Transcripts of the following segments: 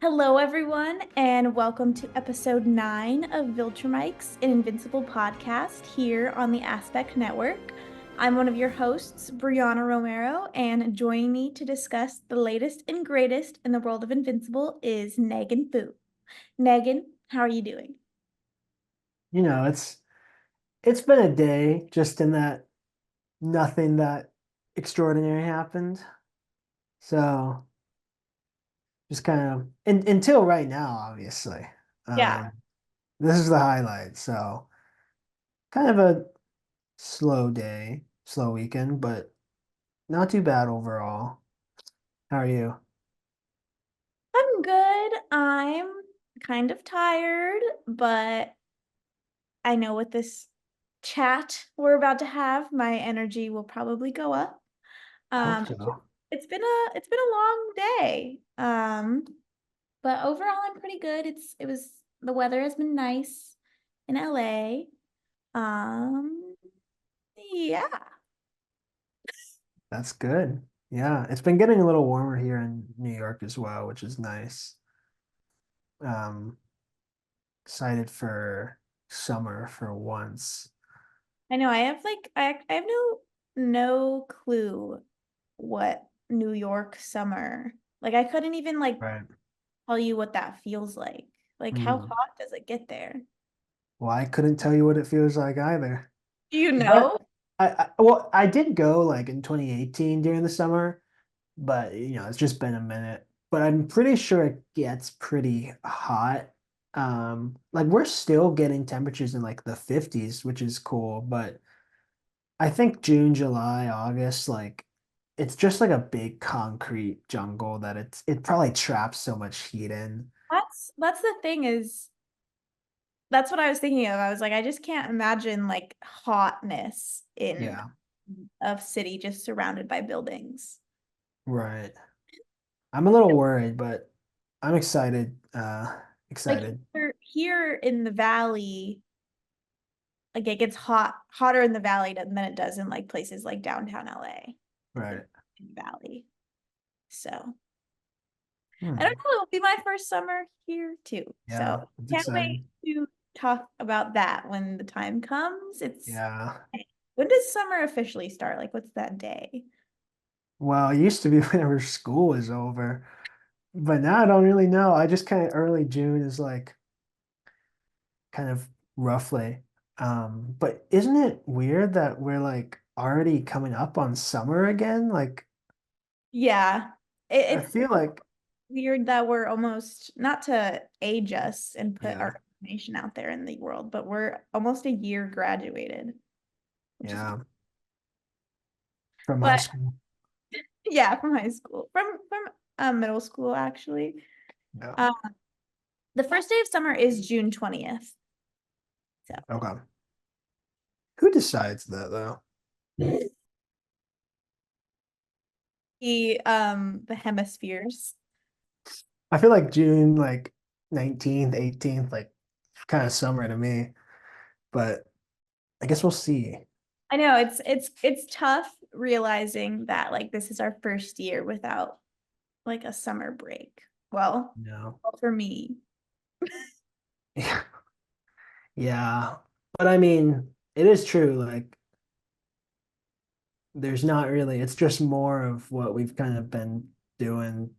Hello, everyone, and welcome to episode 9 of Viltrumics, an Invincible Podcast here on the Aspect Network. I'm one of your hosts, BreAnna Romero, and joining me to discuss the latest and greatest in the world of Invincible is Negan Fu. Negan, how are you doing? It's been a day just in that nothing that extraordinary happened. So just kind of until right now, obviously. Yeah, Um, this is the highlight. So kind of a slow day, slow weekend, but not too bad overall. How are you? I'm good. I'm kind of tired, but I know with this chat we're about to have, my energy will probably go up. I hope Um, so. it's been a long day. But overall I'm pretty good. The weather has been nice in LA. Yeah. That's good. Yeah, it's been getting a little warmer here in New York as well, which is nice. Um, Excited for summer for once. I know I have no clue what New York summer. Like I couldn't even Right. tell you what that feels like. Like how Mm. hot does it get there? Well, I couldn't tell you what it feels like either. Do you But know? I did go like in 2018 during the summer, but it's just been a minute. But I'm pretty sure it gets pretty hot. Like we're still getting temperatures in like the 50s, which is cool, but I think June, July, August, like it's just like a big concrete jungle that it probably traps so much heat in. That's the thing is that's what I was thinking of. I was like, I just can't imagine like hotness in Yeah, a city just surrounded by buildings. right. I'm a little worried, but I'm excited. Like Excited. here in the valley, like it gets hotter in the valley than it does in like places like downtown LA, like Right. in the valley. So I don't Hmm. know, it'll be my first summer here too. So Yeah, it's can't wait exciting. to talk about that when the time comes. It's Yeah. When does summer officially start? Like what's that day? Well, it used to be whenever school was over, but now I don't really know. I just kind of early June is like kind of roughly. But isn't it weird that we're like already coming up on summer again? Like Yeah. I It's feel like, weird that we're almost, not to age us and put yeah, our information out there in the world, but we're almost a year graduated, which is, yeah, from high but school. yeah, from high school, from middle school, actually. Yeah. Uh, the first day of summer is June 20th. So Okay. Who decides that though? the hemispheres. I feel like June like 19th, 18th, like kind of summer to me, but I guess we'll see. I know it's tough realizing that like this is our first year without like a summer break. No. Well, for me. Yeah. Yeah. But I mean, it is true. Like, there's not really, it's just more of what we've kind of been doing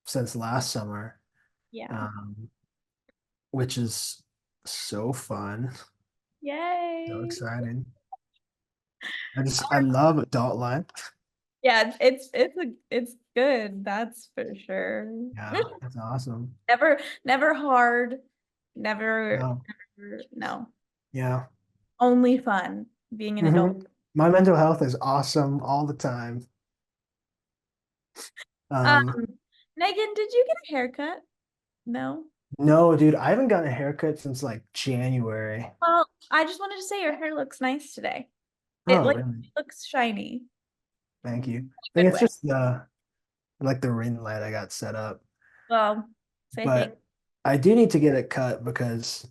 since last summer, Yeah. um, which is so fun, so Yay. exciting. I love adult life. Yeah, it's good, that's for sure. Yeah, it's awesome. Never hard, never, No, no. yeah. Only fun being an adult. Hmm. My mental health is awesome all the time. Um, Um, Megan, did you get a haircut? No. no, dude, I haven't gotten a haircut since like January. Well, I just wanted to say your hair looks nice today. It Oh, like really? looks shiny. Thank you. I think Good it's way. just the ring light I got set up. Well, say thank. But I do need to get it cut because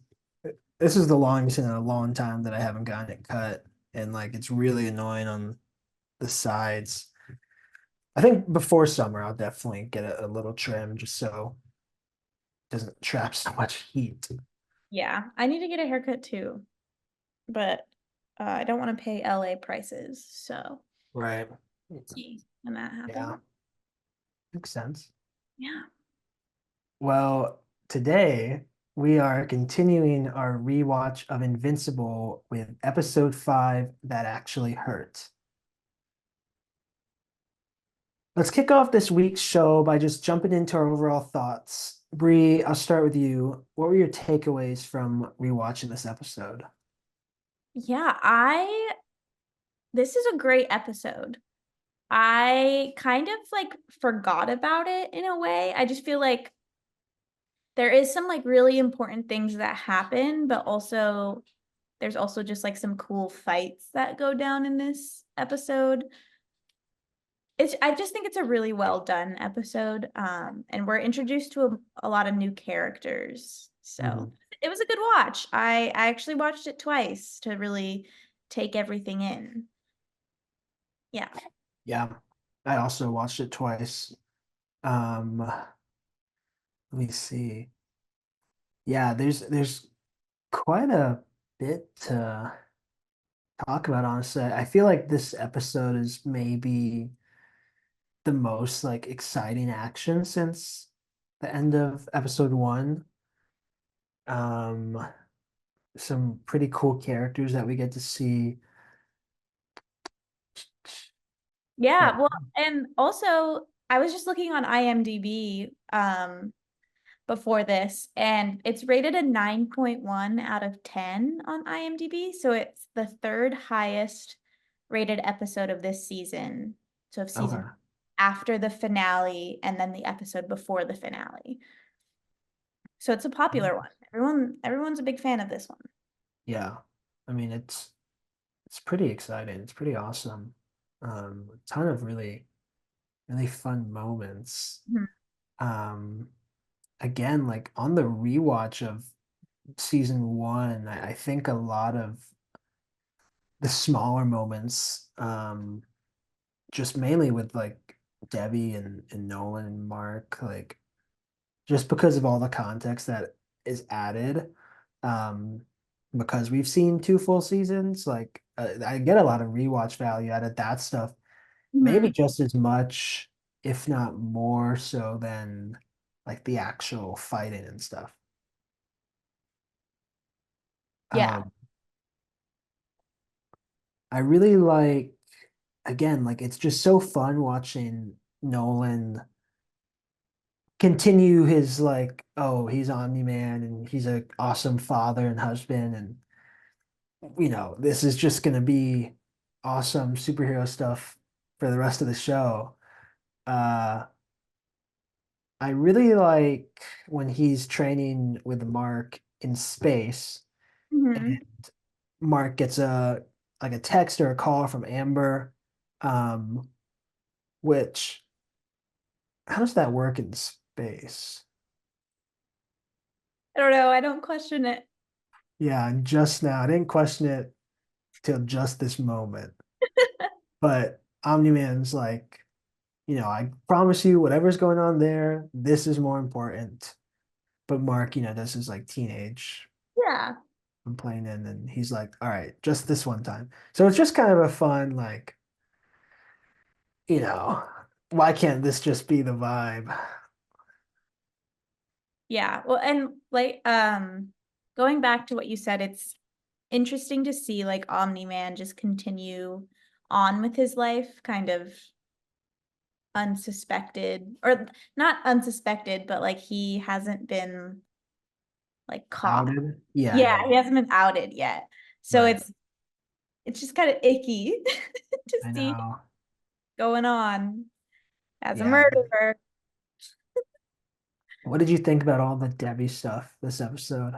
this is the longest in a long time that I haven't gotten it cut. And like it's really annoying on the sides. I think before summer I'll definitely get a little trim just so. doesn't trap so much heat. Yeah, I need to get a haircut too, but I don't want to pay LA prices, so Right. see when that Yeah, happens. makes sense. Yeah. Well, today we are continuing our rewatch of Invincible with episode 5 that actually hurt. Let's kick off this week's show by just jumping into our overall thoughts. Bree, I'll start with you. What were your takeaways from rewatching this episode? Yeah, this is a great episode. I kind of like forgot about it in a way. I just feel like there is some like really important things that happen, but also there's also just like some cool fights that go down in this episode. I just think it's a really well done episode. And we're introduced to a lot of new characters. So Mhm. it was a good watch. I actually watched it twice to really take everything in. Yeah. Yeah, I also watched it twice. Let me see. Yeah, there's quite a bit to talk about, honestly. I feel like this episode is maybe the most like exciting action since the end of episode 1. Um, some pretty cool characters that we get to see. Yeah, But well, and also I was just looking on IMDb before this, and it's rated a 9.1 out of 10 on IMDb, so it's the third highest rated episode of this season. So of season okay. after the finale and then the episode before the finale. So it's a popular one. Everyone's a big fan of this one. Yeah. I mean it's pretty exciting. It's pretty awesome. A ton of really fun moments. Mhm. Um Again, like on the rewatch of season 1, I think a lot of the smaller moments, just mainly with like Debbie and Nolan and Mark, like just because of all the context that is added, um, because we've seen 2 full seasons, like I get a lot of rewatch value out of that stuff, maybe Mhm. just as much, if not more so than like the actual fighting and stuff. Yeah. Um, I really like, again, like it's just so fun watching Nolan continue his like, oh, he's Omni-Man and he's an awesome father and husband, and this is just gonna be awesome superhero stuff for the rest of the show. Uh, I really like when he's training with Mark in space, and Mhm. Mark gets a text or a call from Amber, um, which how does that work in space? I don't know. I don't question it. Yeah, and just now I didn't question it till just this moment. But Omni-Man's like, I promise you, whatever's going on there, this is more important. But Mark, does his like teenage Yeah. complaining, and he's like, all right, just this one time. So it's just kind of a fun, like, you know, why can't this just be the vibe? Yeah. Well, and like going back to what you said, it's interesting to see like Omni-Man just continue on with his life, kind of unsuspected, or not unsuspected, but like he hasn't been like caught. Outed? Yeah, Yeah, yeah, he hasn't been outed yet. So right. it's just kind of icky to I see know. going on as a Yeah. murderer. What did you think about all the Debbie stuff this episode?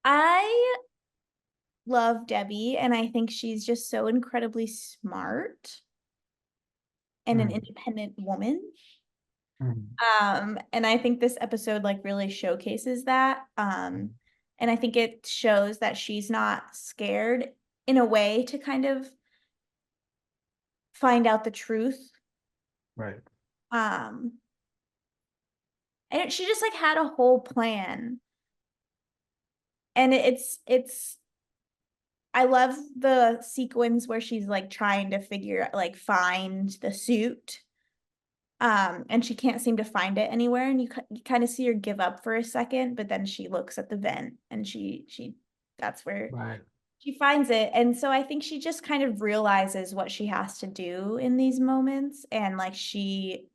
I love Debbie, and I think she's just so incredibly smart and an Mm, independent woman. mm, And I think this episode like really showcases that. And I think it shows that she's not scared in a way to kind of find out the truth. right. Um, And she just like had a whole plan. And it's I love the sequence where she's like trying to find the suit. And she can't seem to find it anywhere, and you kind of see her give up for a second, but then she looks at the vent and she that's where Right. she finds it. And so I think she just kind of realizes what she has to do in these moments, and like she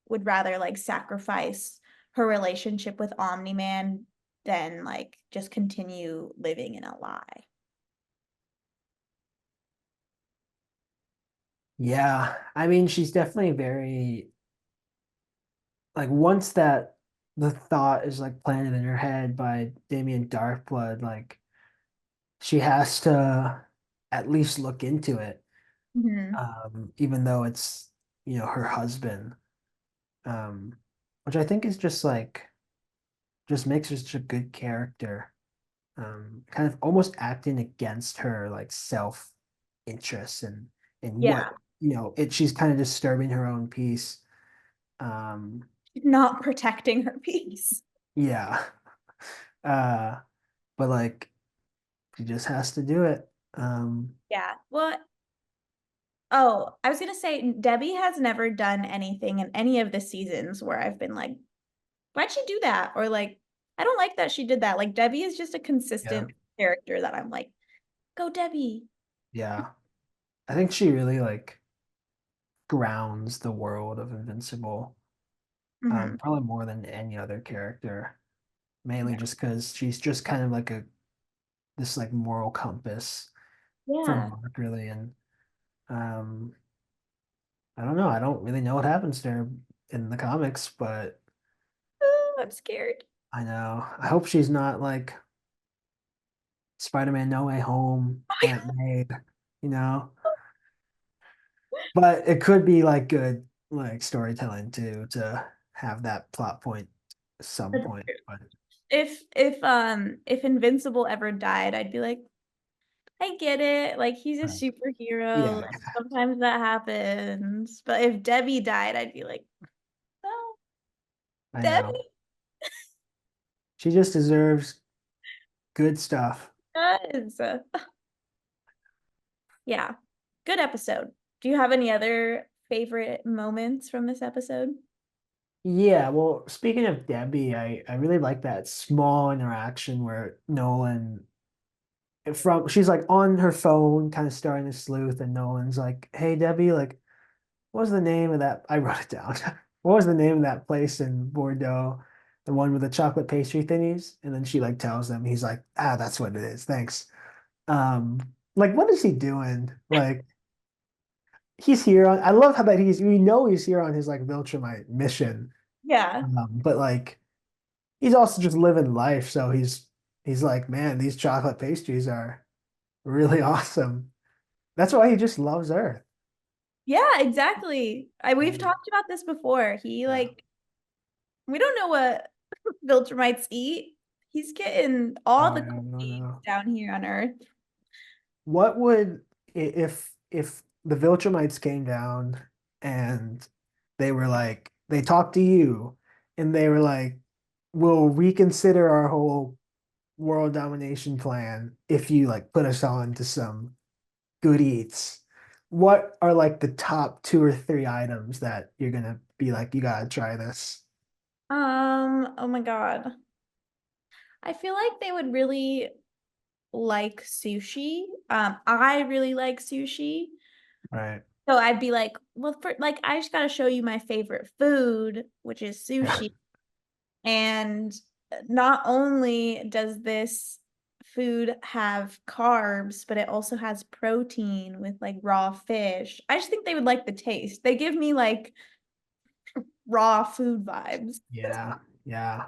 would rather like sacrifice her relationship with Omni-Man than like just continue living in a lie. Yeah. I mean, she's definitely very like once that the thought is like planted in her head by Damien Darkblood, like she has to at least look into it, Mhm. even though it's, her husband, um, which I think is just like just makes her such a good character, kind of almost acting against her like self-interest and Yeah, what, she's kind of disturbing her own peace. Um, not protecting her peace. yeah. Uh, but like she just has to do it. Yeah. Well, oh, I was gonna say Debbie has never done anything in any of the seasons where I've been like, why'd she do that? Or like, I don't like that she did that. Like Debbie is just a Yeah. consistent character that I'm like, go Debbie. Yeah. I think she really like grounds the world of Invincible, Hmm. probably more than any other character, mainly Yeah. just because she's just kind of like this like moral compass for Yeah. Mark, really. And um, I don't know. I don't really know what happens to her in the comics, but Oh, I'm scared. I know. I hope she's not like Spider-Man No Way Home, Oh my Aunt May, you know? But it could be like good like storytelling too to have that plot point at some God. point. But If Invincible ever died, I'd be like, I get it. Like he's a superhero. yeah, Like sometimes that happens. But if Debbie died, I'd be like, no, I know. Debbie She just deserves good stuff. does. Yeah. Good episode. Do you have any other favorite moments from this episode? Yeah, well, speaking of Debbie, I really like that small interaction where Nolan she's like on her phone, kind of starting to sleuth, and Nolan's like, "Hey, Debbie, like, what was the name of that?" I wrote it down. What was the name of that place in Bordeaux? The one with the chocolate pastry thingies? And then she like tells them, he's like, "Ah, that's what it is. Thanks." Like, what is he doing? Like, he's here on. I love how that we know he's here on his like Viltrumite mission, Yeah. but like, he's also just living life. So he's like, man, these chocolate pastries are really awesome. That's why he just loves Earth. Yeah, exactly. We've Mm. talked about this before. He Yeah. like we don't know what Viltrumites eat. He's getting all Oh, the I don't cookies know. down here on Earth. What would if the Viltrumites came down and they were like they talked to you and they were like, we'll reconsider our whole world domination plan if you like put us on to some good eats. What are like the top two or three items that you're gonna be like, you gotta try this? Oh my God. I feel like they would really like sushi. I really like sushi. Right. So I'd be like, well, for like, I just gotta show you my favorite food, which is Yeah. sushi. And not only does this food have carbs, but it also has protein with like raw fish. I just think they would like the taste. They give me like raw food vibes. Yeah. Yeah.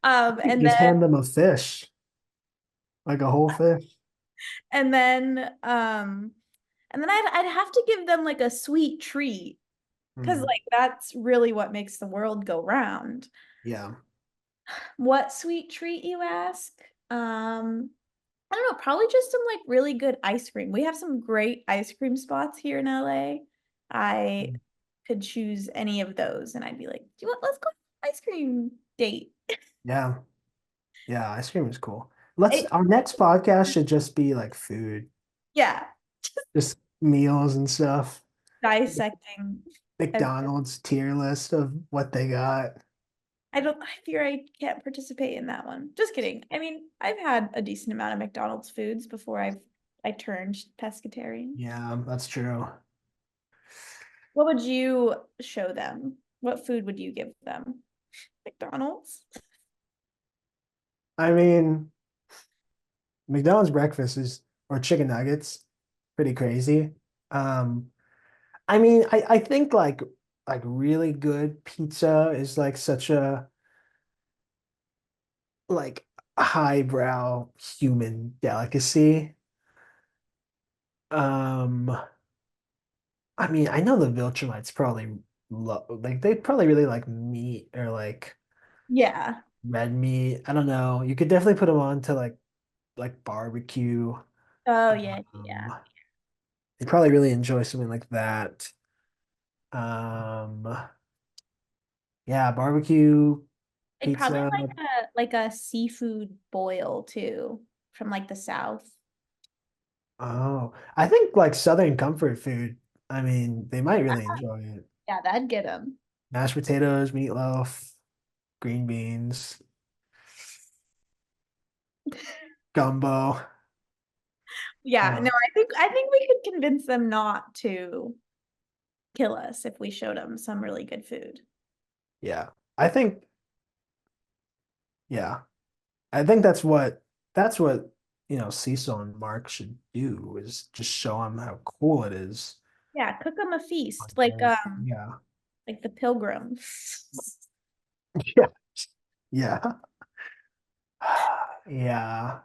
You And just then hand them a fish, like a whole fish. and then um and then I'd have to give them like a sweet treat because Mm, like that's really what makes the world go round. yeah. What sweet treat, you ask? I don't know, probably just some like really good ice cream. We have some great ice cream spots here in LA. I Mm. could choose any of those and I'd be like, do you want, let's go. ice cream date. Yeah. Yeah, ice cream is cool. It, Our next podcast should just be like food, yeah, just meals and stuff. dissecting. McDonald's tier list of what they got. I fear I can't participate in that one. Just kidding. I mean, I've had a decent amount of McDonald's foods before I turned pescatarian. Yeah, that's true. What would you show them? What food would you give them? McDonald's? I mean, McDonald's breakfast is or chicken nuggets, pretty crazy. Um, I mean, I think like really good pizza is like such a like highbrow human delicacy. Um, I mean, I know the Viltrumites probably like they probably really like meat or like Yeah. red meat. I don't know. You could definitely put them on to like barbecue. Oh yeah, yeah. Um, they probably really enjoy something like that. Um, yeah, barbecue I'd probably pizza. like a seafood boil too, from like the south. Oh, I think like Southern comfort food. I mean, they might really enjoy it. Yeah, that'd get them. Mashed potatoes, meatloaf, green beans, gumbo. Yeah, no, Um, I think we could convince them not to kill us if we showed them some really good food. yeah, I think yeah, I think that's what Cecil and Mark should do is just show them how cool it is. Yeah, cook them a On feast Earth. Yeah, like the pilgrim. yeah, yeah, yeah,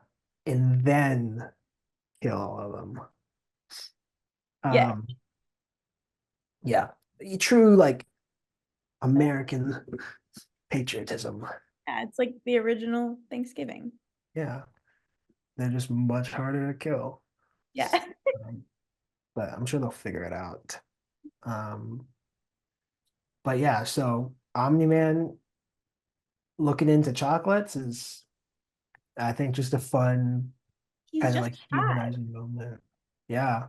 and then kill all of them. Yeah, Um, yeah, true like American patriotism. yeah, it's like the original Thanksgiving. Yeah, they're just much harder to kill. Yeah. Um, but I'm sure they'll figure it out. Um, but yeah, so Omni-Man looking into chocolates is, I think, just a fun He's kind of just like five. humanizing moment. Yeah,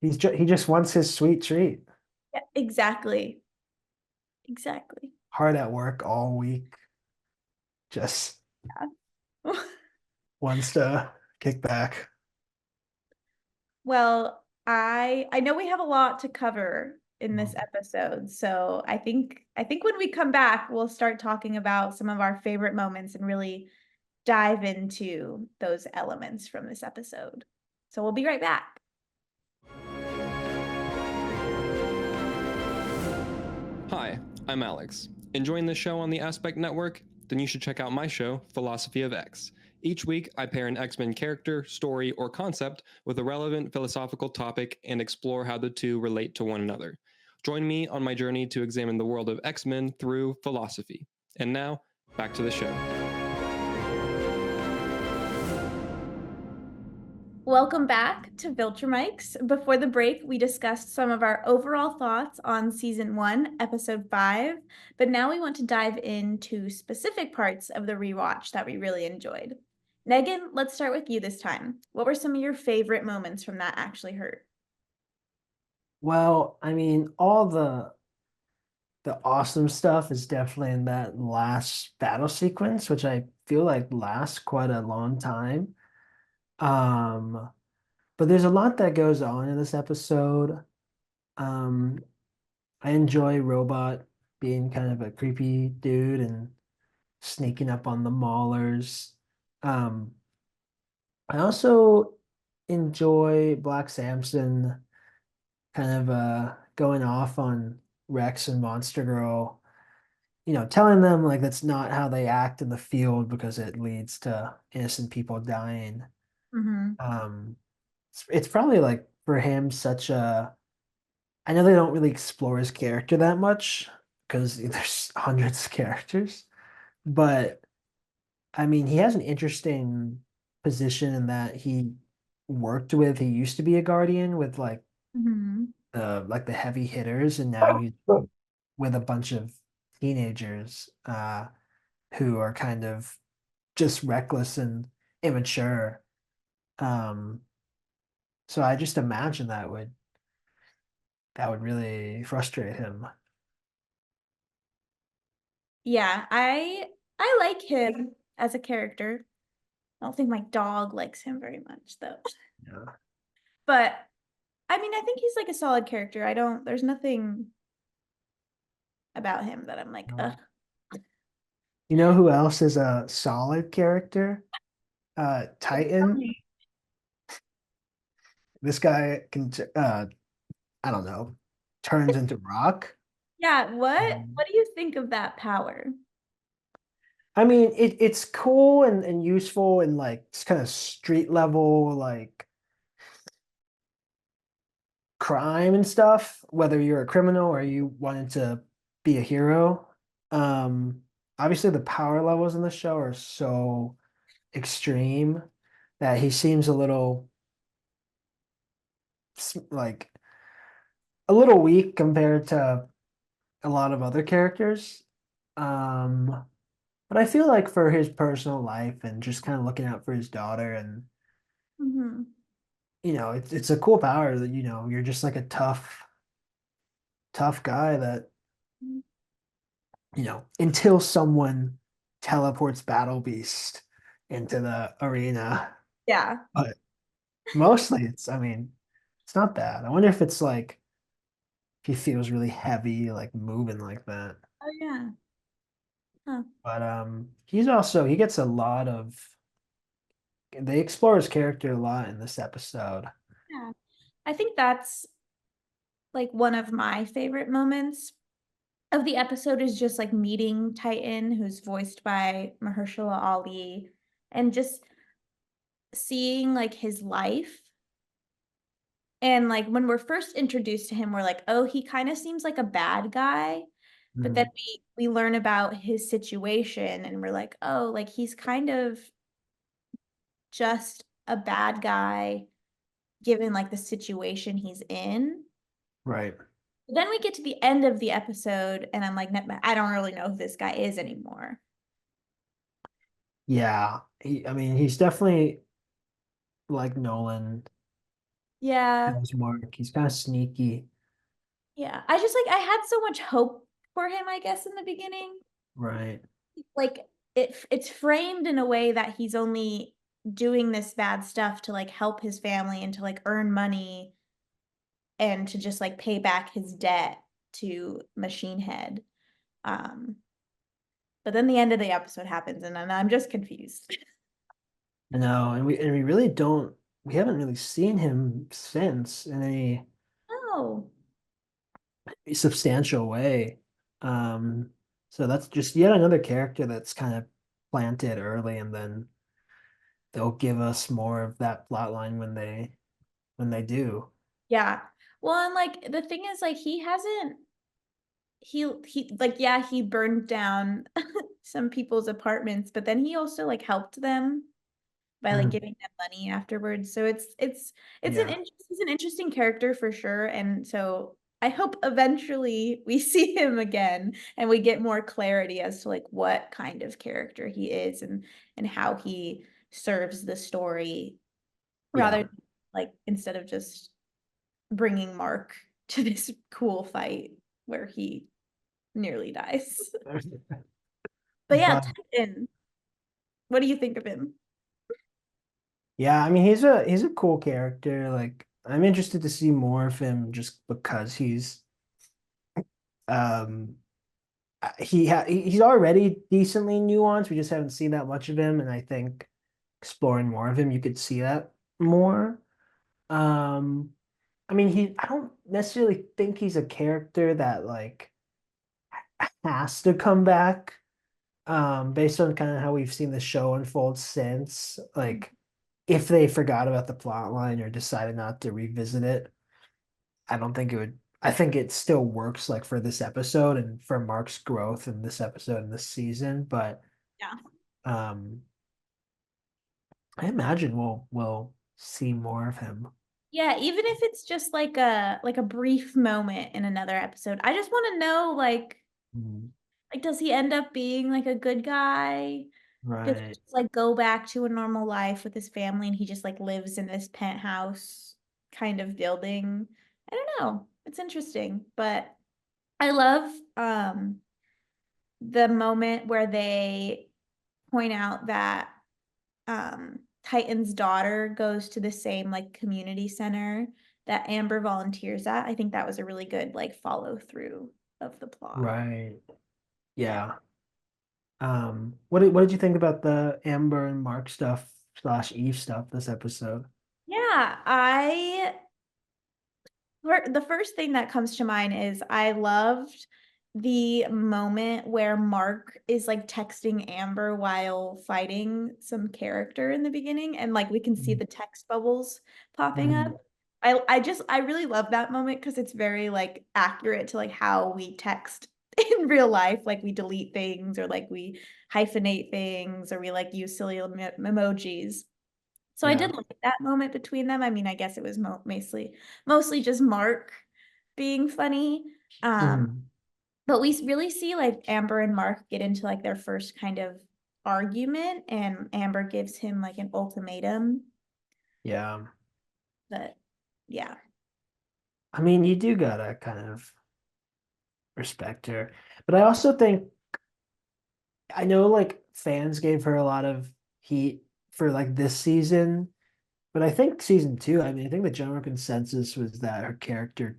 he just wants his sweet treat. Yeah, exactly. Exactly. Hard at work all week, just Yeah. wants to kick back. Well, I know we have a lot to cover in this Mm. episode, so I think when we come back, we'll start talking about some of our favorite moments and really dive into those elements from this episode. So we'll be right back. Hi, I'm Alex. Enjoying the show on the Aspect Network? Then you should check out my show, Philosophy of X. Each week, I pair an X-Men character, story, or concept with a relevant philosophical topic and explore how the two relate to one another. Join me on my journey to examine the world of X-Men through philosophy. And now, back to the show. Welcome back to Viltrumics. Before the break, we discussed some of our overall thoughts on season 1, episode 5, but now we want to dive into specific parts of the rewatch that we really enjoyed. Negan, let's start with you this time. What were some of your favorite moments from That Actually Hurt? Well, I mean, all the awesome stuff is definitely in that last battle sequence, which I feel like lasts quite a long time. Um, but there's a lot that goes on in this episode. Um, I enjoy Robot being kind of a creepy dude and sneaking up on the Maulers. Um, I also enjoy Black Samson kind of going off on Rex and Monster Girl, telling them like that's not how they act in the field because it leads to innocent people dying. Mm-hmm. It's probably like for him such a I know they don't really explore his character that much because there's hundreds of characters, but I mean, he has an interesting position in that he used to be a guardian with Mm-hmm. like the heavy hitters, and now he's with a bunch of teenagers who are kind of just reckless and immature. So I just imagine that would really frustrate him. Yeah, I like him as a character. I don't think my dog likes him very much though. Yeah. But I mean, I think he's like a solid character. There's nothing about him that I'm like, ugh. You know who else is a solid character? Titan. This guy can I don't know, turns into rock. Yeah, what? Um, What do you think of that power? I mean, it's cool and useful in like kind of street level like crime and stuff, whether you're a criminal or you wanted to be a hero. Um, Obviously the power levels in the show are so extreme that he seems a little like a little weak compared to a lot of other characters. Um, but I feel like for his personal life and just kind of looking out for his daughter and Mm-hmm. it's a cool power that you're just like a tough guy that until someone teleports Battle Beast into the arena. Yeah. But mostly I mean, it's not bad. I wonder if it's like if he feels really heavy, like moving like that. Oh yeah. Huh. But he gets a lot of they explore his character a lot in this episode. Yeah. I think that's like one of my favorite moments of the episode is just like meeting Titan, who's voiced by Mahershala Ali, and just seeing like his life. And like when we're first introduced to him, we're like, oh, he kind of seems like a bad guy. But then Mhm. we learn about his situation and we're like, oh, like he's kind of just a bad guy given like the situation he's in. Right. Then we get to the end of the episode and I'm like, I don't really know who this guy is anymore. Yeah. I mean, he's definitely like Nolan. Yeah. Knows Mark. He's kind of sneaky. Yeah. I just like I had so much hope for him, I guess, in the beginning. Right. Like it's framed in a way that he's only doing this bad stuff to like help his family and to like earn money and to just like pay back his debt to Machine Head. Um, but then the end of the episode happens and then I'm just confused. I know, and we really don't we haven't really seen him since in any Oh, substantial way. So that's just yet another character that's kind of planted early, and then they'll give us more of that plot line when they do. yeah. Well, and like the thing is like he like yeah, he burned down some people's apartments, but then he also like helped them by like Mhm. giving them money afterwards. So it's Yeah. he's an interesting character for sure. And so I hope eventually we see him again and we get more clarity as to like what kind of character he is and how he serves the story rather Yeah. than, like instead of just bringing Mark to this cool fight where he nearly dies. But yeah, But Titan, what do you think of him? yeah, I mean he's a cool character. Like I'm interested to see more of him just because um he's already decently nuanced. We just haven't seen that much of him, and I think exploring more of him, you could see that more. Um, I mean, I don't necessarily think he's a character that like has to come back. Based on kind of how we've seen the show unfold since, like if they forgot about the plot line or decided not to revisit it, I don't think it would. I think it still works like for this episode and for Mark's growth in this episode and this season, but Yeah. um I imagine we'll see more of him. Yeah, even if it's just like a brief moment in another episode. I just want to know like Mhm. Like, does he end up being like a good guy? Does he Right. just like go back to a normal life with his family and he just like lives in this penthouse kind of building? I don't know. It's interesting, but I love the moment where they point out that Titan's daughter goes to the same like community center that Amber volunteers at. I think that was a really good like follow through of the plot. Right. Yeah. Yeah. What did you think about the Amber and Mark stuff slash Eve stuff this episode? Yeah, the first thing that comes to mind is I loved the moment where Mark is like texting Amber while fighting some character in the beginning, and like we can see the text bubbles popping up. Mhm. I really love that moment because it's very like accurate to like how we text in real life. Like we delete things or like we hyphenate things or we like use silly emojis. So I Yeah. did like that moment between them. I mean, I guess it was mostly just Mark being funny. Um, Mhm. but we really see like Amber and Mark get into like their first kind of argument, and Amber gives him like an ultimatum. Yeah. But yeah. I mean, you do gotta kind of respect her. But I also think I know like fans gave her a lot of heat for like this season, but I think season two, I mean, I think the general consensus was that her character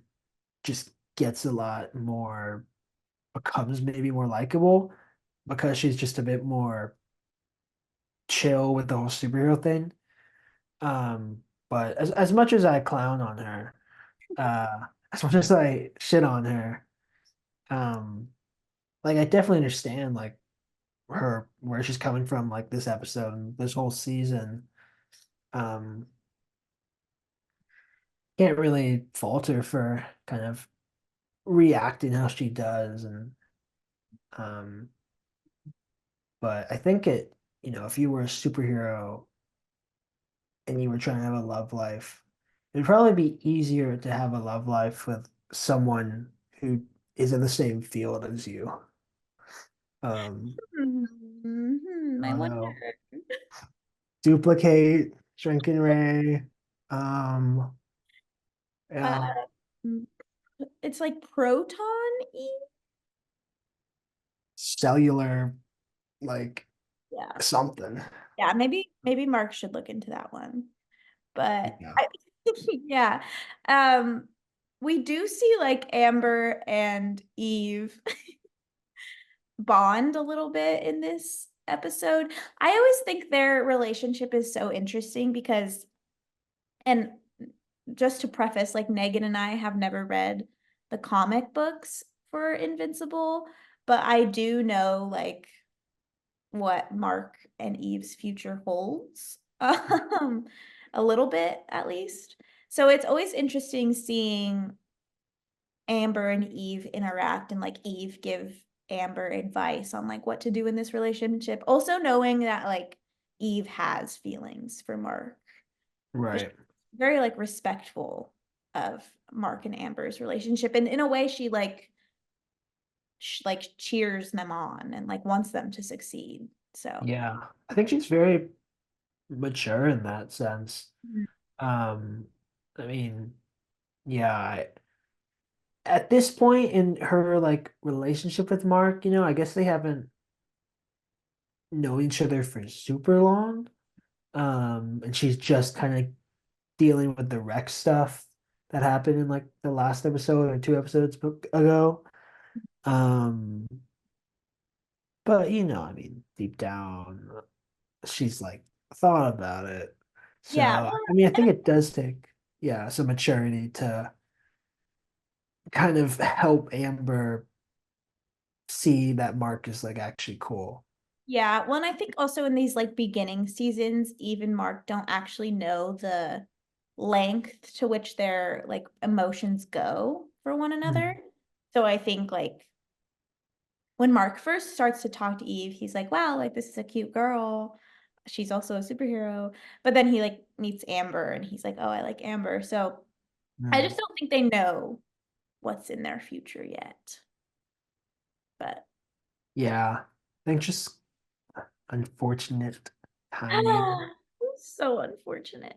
just gets a lot more, becomes maybe more likable because she's just a bit more chill with the whole superhero thing. But as much as I clown on her, as much as I shit on her, um, like I definitely understand like her where she's coming from, like this episode and this whole season. Um, can't really fault her for kind of reacting how she does, and um, but I think if you were a superhero and you were trying to have a love life, it'd probably be easier to have a love life with someone who is in the same field as you. I I don't wonder. know. Duplicate, Shrink and Ray. Um, Uh, yeah, it's like Proton E. cellular, like Yeah. something. Yeah, maybe Mark should look into that one. But Yeah. yeah. Um we do see like Amber and Eve bond a little bit in this episode. I always think their relationship is so interesting because, and just to preface, like Megan and I have never read the comic books for Invincible, but I do know like what Mark and Eve's future holds, a little bit at least. So it's always interesting seeing Amber and Eve interact and like Eve give Amber advice on like what to do in this relationship. Also knowing that like Eve has feelings for Mark, but she's Right. very like respectful of Mark and Amber's relationship, and in a way she like cheers them on and like wants them to succeed. So Yeah. I think she's very mature in that sense. Mhm. Um, I mean, yeah, at this point in her like relationship with Mark, I guess they haven't known each other for super long. And she's just kind of dealing with the Rex stuff that happened in like the last episode or two episodes ago. Um, but I mean, deep down, she's like thought about it. So, Yeah, well, I mean, I think it does take, yeah, some maturity to kind of help Amber see that Mark is like actually cool. yeah. Well, and I think also in these like beginning seasons, even Mark don't actually know the length to which their like emotions go for one Mm. another. So I think like when Mark first starts to talk to Eve, he's like, wow, like this is a cute girl. She's also a superhero. But then he like meets Amber and he's like, oh, I like Amber. So I Mm. just don't think they know what's in their future yet. But Yeah, I think just unfortunate timing. So unfortunate.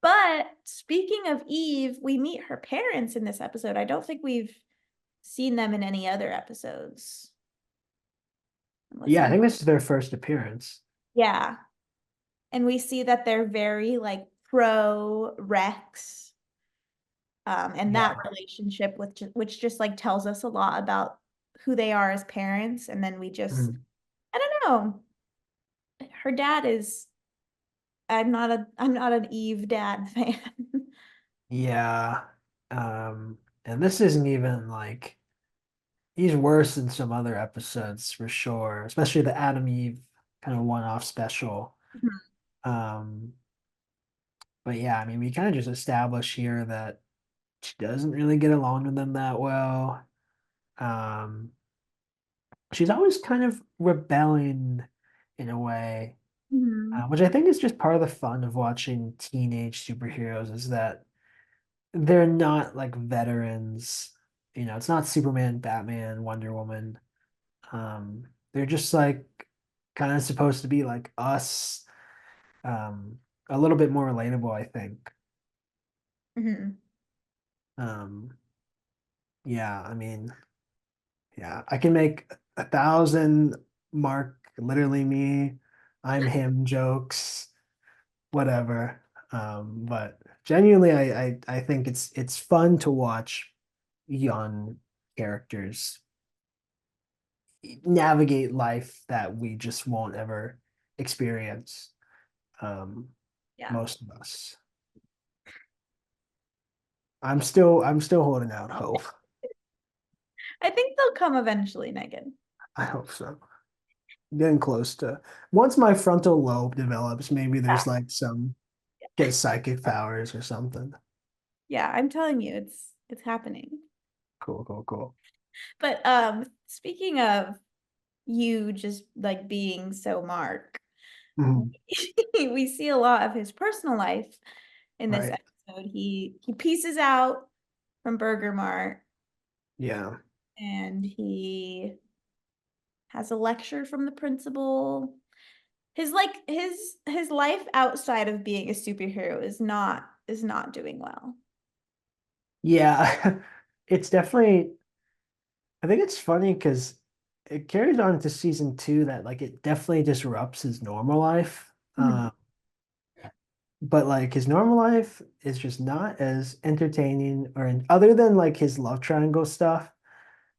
But speaking of Eve, we meet her parents in this episode. I don't think we've seen them in any other episodes. Unless Yeah, I I'm think this is their first appearance. Yeah. And we see that they're very like pro Rex. And Yeah. that relationship with which just like tells us a lot about who they are as parents. And then we just, Mhm. I don't know. Her dad is I'm not an Eve dad fan. Yeah. And this isn't even like he's worse than some other episodes for sure, especially the Adam Eve kind of one-off special. Um, but yeah, I mean, we kind of just establish here that she doesn't really get along with them that well. Um, she's always kind of rebelling in a way, Mhm. which I think is just part of the fun of watching teenage superheroes is that they're not like veterans. You know, it's not Superman, Batman, Wonder Woman. They're just like kind of supposed to be like us, um, a little bit more relatable, I think. Mhm. Um, yeah, I mean, yeah, I can make 1,000 Mark, literally me, I'm him jokes, whatever. But genuinely, I think it's fun to watch young characters navigate life that we just won't ever experience. Um, Yeah. most of us. I'm still holding out hope. I think they'll come eventually, Megan. I hope so. Getting close to once my frontal lobe develops, maybe Yeah. there's like some get psychic powers or something. Yeah, I'm telling you, it's happening. Cool, cool, cool. But speaking of you just like being so Mark, Mhm. we see a lot of his personal life in this Right. episode. He pieces out from Burger Mart Yeah. and he has a lecture from the principal. His like his life outside of being a superhero is not doing well. Yeah. It's definitely I think it's funny because it carries on to season two that like it definitely disrupts his normal life. Mhm. But like his normal life is just not as entertaining other than like his love triangle stuff,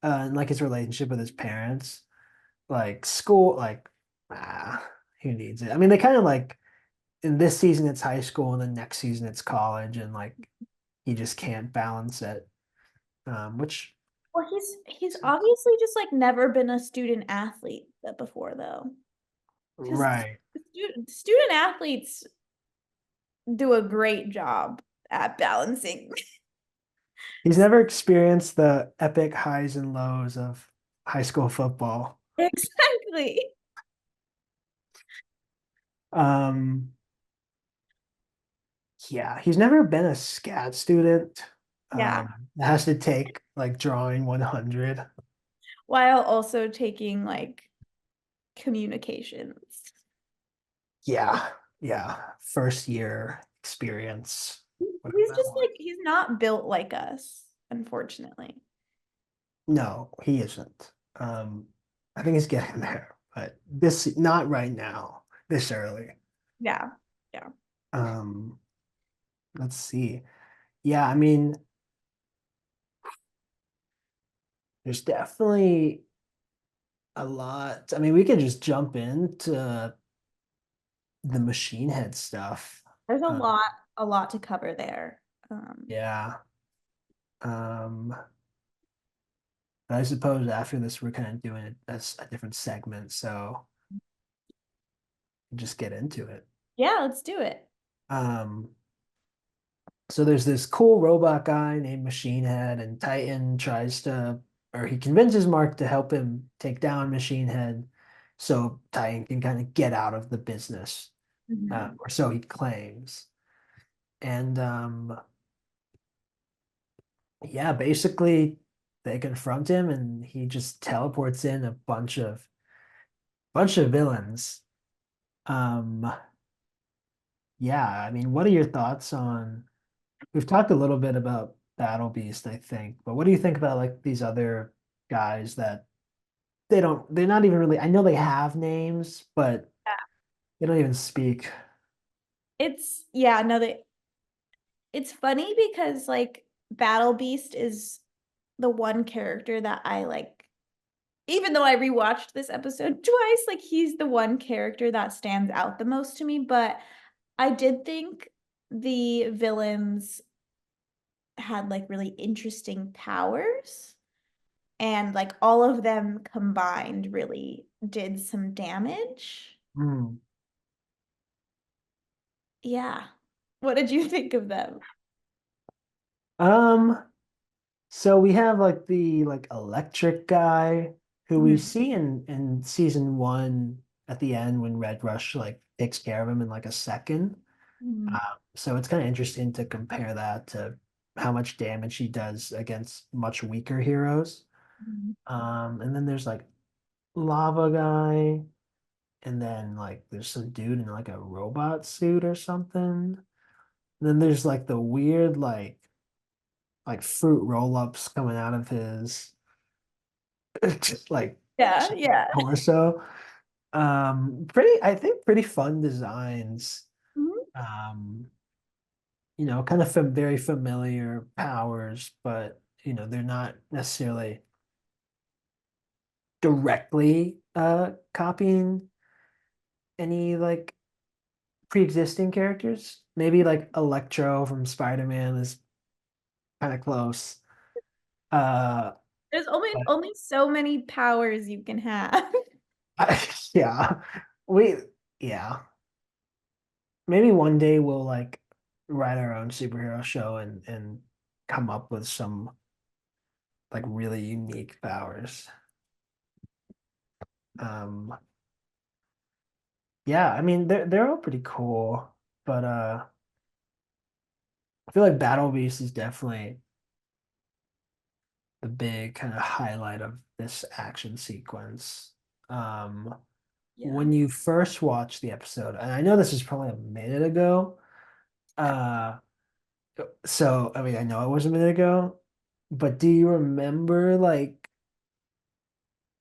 and like his relationship with his parents, like school, like ah, who needs it? I mean, they kind of like in this season it's high school and then next season it's college, and like he just can't balance it. Which Well, he's obviously just like never been a student athlete before though. Because right, student athletes do a great job at balancing. he's never experienced the epic highs and lows of high school football. Exactly. Um, Yeah, he's never been a SCAD student. Yeah. It has to take like drawing 100. While also taking like communications. Yeah, yeah. First year experience, whatever He's that just was. like he's not built like us, unfortunately. No, he isn't. I think he's getting there, but this not right now, this early. Yeah. Yeah. Um, let's see. Yeah, I mean, there's definitely a lot. I mean, we could just jump into the machine head stuff. There's Uh, a lot to cover there. Um, yeah. Um, but I suppose after this, we're kind of doing it as a different segment, so just get into it. yeah, let's do it. Um, so there's this cool robot guy named Machine Head, and Titan tries to, or he convinces Mark to help him take down Machine Head, so Titan can kind of get out of the business, Mhm. or so he claims. And yeah, basically they confront him, and he just teleports in a bunch of villains. Um, yeah, I mean, what are your thoughts on? We've talked a little bit about Battle Beast, I think, but what do you think about like these other guys that they're not even really, I know they have names, but they don't even speak. It's yeah, no, it's funny because like Battle Beast is the one character that I like, even though I rewatched this episode twice, like he's the one character that stands out the most to me. But I did think the villains had like really interesting powers, and like all of them combined really did some damage. Hmm. Yeah. What did you think of them? Um, so we have like the like electric guy who we Mhm. see in season one at the end when Red Rush like takes care of him in like a second. Mhm. So it's kind of interesting to compare that to how much damage he does against much weaker heroes. Mhm. And then there's like lava guy, and then like there's some dude in like a robot suit or something. And then there's like the weird like fruit roll-ups coming out of his like Yeah, yeah. torso. Pretty, I think pretty fun designs. Mhm. Um, kind of very familiar powers, but they're not necessarily directly copying any like pre-existing characters. Maybe like Electro from Spider-Man is kind of close. Uh, There's only but only so many powers you can have. yeah, we yeah. Maybe one day we'll like write our own superhero show and come up with some like really unique powers. Um, yeah, I mean they're all pretty cool, but I feel like Battle Beast is definitely the big kind of highlight of this action sequence. Um, Yeah. when you first watch the episode, and I know this is probably a minute ago, uh, so I mean I know it was a minute ago, but do you remember like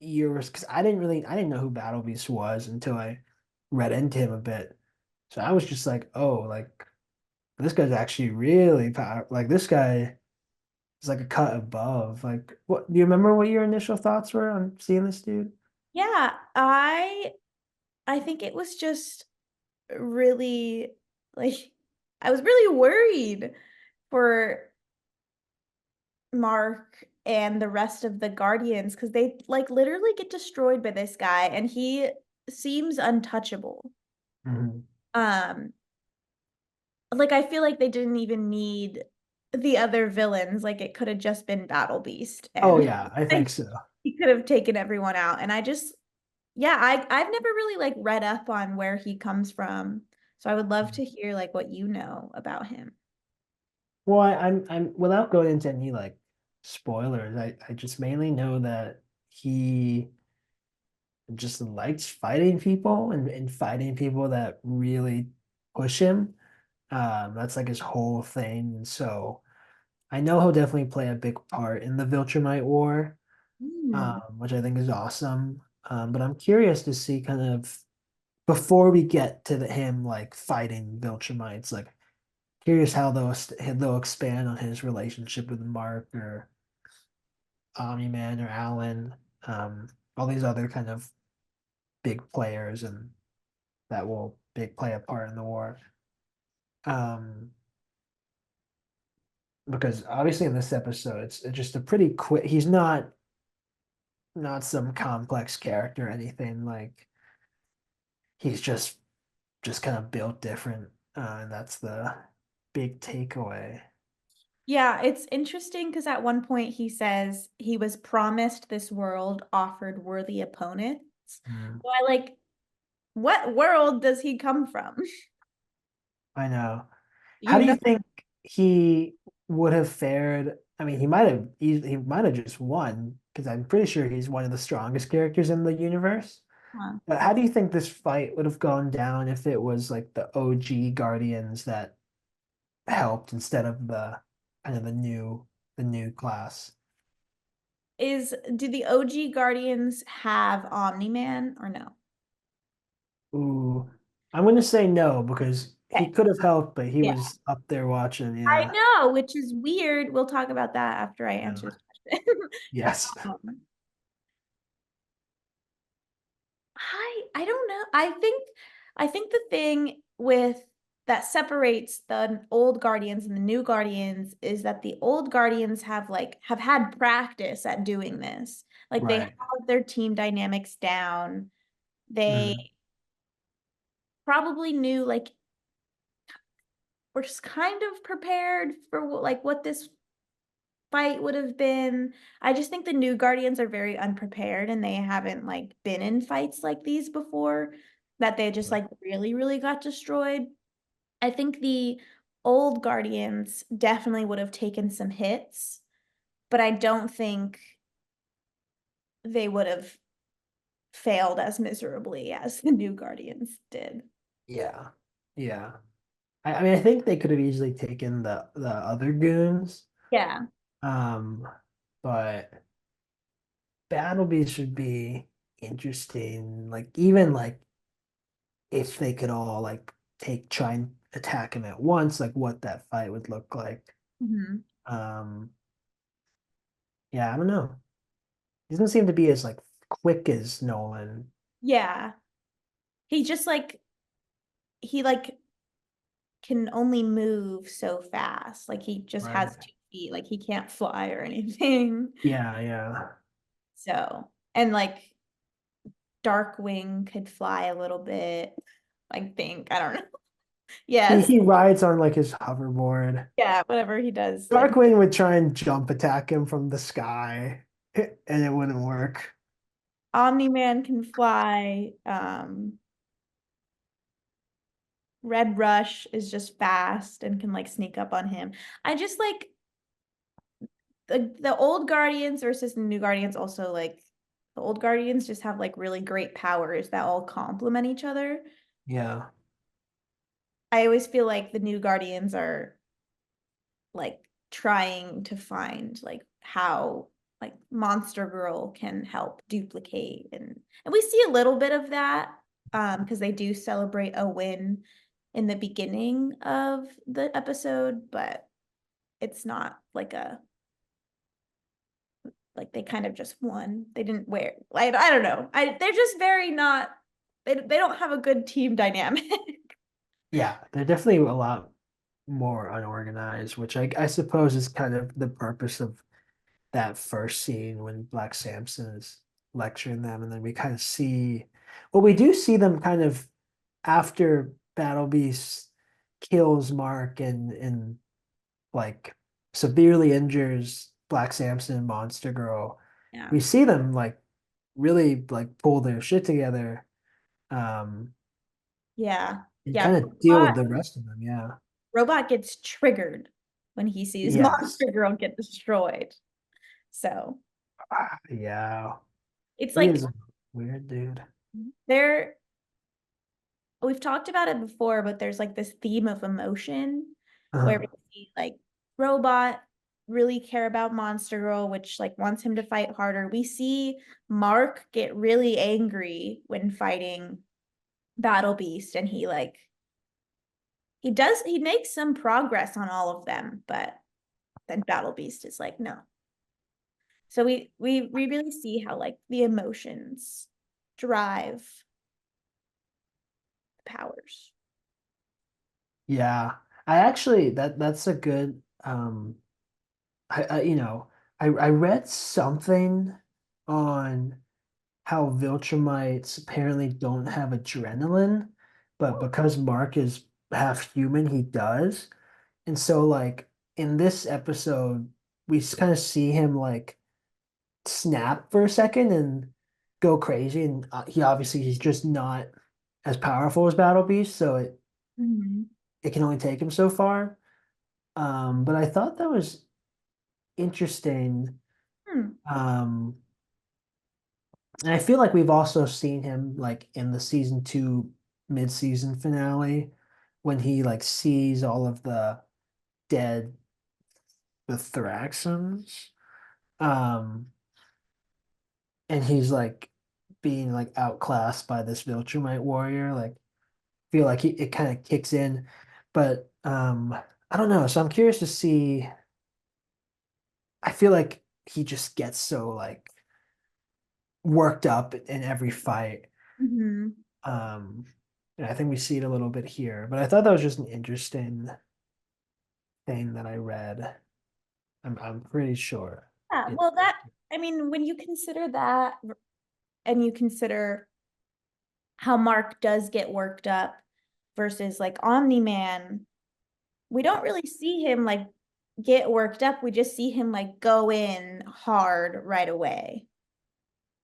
yours? Because I didn't know who Battle Beast was until I read into him a bit. So I was just like, oh, like this guy's actually really power. Like this guy is like a cut above. Like, what do you remember? What your initial thoughts were on seeing this dude? Yeah, I think it was just really like I was really worried for Mark and the rest of the Guardians because they like literally get destroyed by this guy and he seems untouchable. Mhm. Um, like I feel like they didn't even need the other villains. Like it could have just been Battle Beast Oh and yeah, I think like, so. he could have taken everyone out. And I just yeah, I've never really like read up on where he comes from. So I would love to hear like what you know about him. Well, I'm without going into any like spoilers, I just mainly know that he just likes fighting people and fighting people that really push him. That's like his whole thing. And so I know he'll definitely play a big part in the Viltrumite War, Hmm. which I think is awesome. But I'm curious to see kind of before we get to him like fighting Viltrumites, like curious how they'll expand on his relationship with Mark or Omni-Man or Alan, all these other kind of big players and that will big play a part in the war. Um, because obviously in this episode, it's just a pretty quick. He's not some complex character or anything. Like he's just kind of built different, and that's the big takeaway. Yeah, it's interesting because at one point he says he was promised this world offered worthy opponents. Mm, Well, I like, what world does he come from? I know. How You do you know? think he would have fared? I mean, he might have just won because I'm pretty sure he's one of the strongest characters in the universe. Huh. But how do you think this fight would have gone down if it was like the OG Guardians that helped instead of the kind of the new class? Do the OG Guardians have Omni-Man or no? Ooh, I'm gonna say no because he Okay. could have helped, but he Yeah. was up there watching. I Yeah, know, which is weird. We'll talk about that after I yeah, answer this question. yes, Um, I don't know. I think the thing with that separates the old Guardians and the new Guardians is that the old Guardians have had practice at doing this. Like they right. have their team dynamics down. They Mhm. probably knew like we're just kind of prepared for what this fight would have been. I just think the new Guardians are very unprepared and they haven't like been in fights like these before, that they just like really, really got destroyed. I think the old Guardians definitely would have taken some hits, but I don't think they would have failed as miserably as the new Guardians did. Yeah, yeah. I mean, I think they could have easily taken the other goons. Yeah. Um, but Battleby should be interesting. Like even like if they could all like try and attack him at once, like what that fight would look like. Mhm. Um, yeah, I don't know. He doesn't seem to be as like quick as Nolan. Yeah. He just he can only move so fast. Like he just Right. has 2 feet. Like he can't fly or anything. Yeah, yeah. So, and like Darkwing could fly a little bit. I think. I don't know. He Yes. he rides on like his hoverboard. Yeah, whatever he does. Like Darkwing would try and jump attack him from the sky, and it wouldn't work. Omni-Man can fly. Red Rush is just fast and can like sneak up on him. I just like the old Guardians versus the new Guardians also like the old Guardians just have like really great powers that all complement each other. Yeah. I always feel like the new Guardians are like trying to find like how like Monster Girl can help duplicate and we see a little bit of that because they do celebrate a win in the beginning of the episode, but it's not like they kind of just won. They didn't wear I don't know. They're just very not they don't have a good team dynamic. Yeah, they're definitely a lot more unorganized, which I suppose is kind of the purpose of that first scene when Black Samson is lecturing them, and then we kind of see, well, we do see them kind of after Battle Beast kills Mark and like severely injures Black Samson and Monster Girl. Yeah. We see them like really like pull their shit together, um, Yeah. and Yeah. kind of deal with the rest of them. Yeah. Robot gets triggered when he sees Yes. Monster Girl get destroyed. So Yeah. it's He like is a weird dude. there we've talked about it before, but there's like this theme of emotion where we Uh, see like Robot really care about Monster Girl, which like wants him to fight harder. We see Mark get really angry when fighting Battle Beast, and he makes some progress on all of them, but then Battle Beast is like, no. So we really see how like the emotions drive the powers. yeah. I actually that's a good I read something on how Viltrumites apparently don't have adrenaline, but because Mark is half human, he does. And so like in this episode, we kind of see him like snap for a second and go crazy, and he obviously he's just not as powerful as Battle Beast, so Mhm. it can only take him so far. But I thought that was interesting. Hmm. And I feel like we've also seen him like in the season 2 mid-season finale when he like sees all of dead the Thraxons. Um, and he's like being like outclassed by this Viltrumite warrior. Like feel like it kind of kicks in. But I don't know. So I'm curious to see. I feel like he just gets so like worked up in every fight. Hmm. Um, and I think we see it a little bit here, but I thought that was just an interesting thing that I read. I'm pretty sure. Yeah, It, well, I mean, when you consider that and you consider how Mark does get worked up versus like Omni-Man, we don't really see him like get worked up. We just see him like go in hard right away.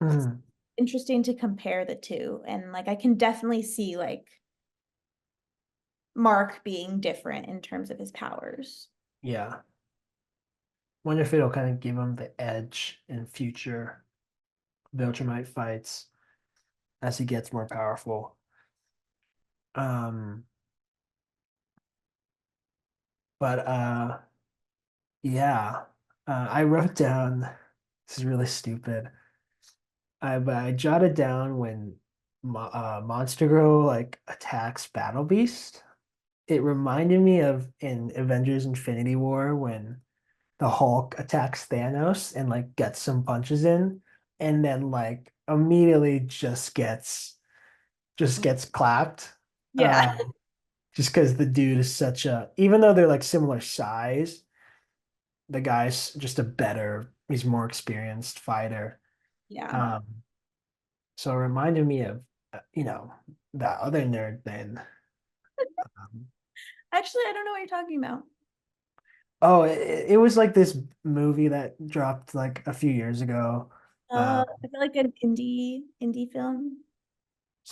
It's Mhm. interesting to compare the two. And like I can definitely see like Mark being different in terms of his powers. Yeah. Wonder if it'll kind of give him the edge in future Viltrumite fights as he gets more powerful. Um, but yeah, I wrote down. This is really stupid. I jotted down when Monster Girl like attacks Battle Beast. It reminded me of in Avengers Infinity War when the Hulk attacks Thanos and like gets some punches in, and then like immediately just gets clapped. Yeah. Um, just because the dude is such a, even though they're like similar size, the guy's just a better, he's more experienced fighter. Yeah. Um, so it reminded me of, that other nerd then. Um, Actually, I don't know what you're talking about. oh, it was like this movie that dropped like a few years ago. I feel like an indie film.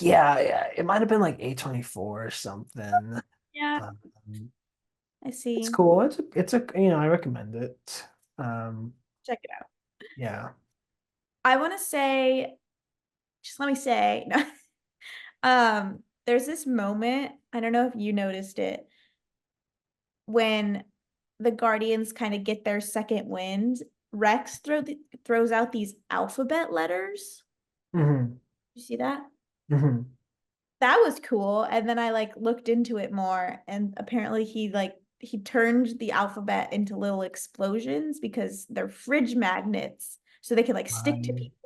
Yeah, yeah, it might have been like A24 or something. Yeah, Um, I it's see. cool. I recommend it. Um, Check it out. yeah. I want to say, just let me say, no. There's this moment, I don't know if you noticed it, when the Guardians kind of get their second wind, Rex throws out these alphabet letters. Hmm. You see that? Hmm. That was cool. And then I like looked into it more, and apparently he turned the alphabet into little explosions because they're fridge magnets, so they can like stick to Right. people.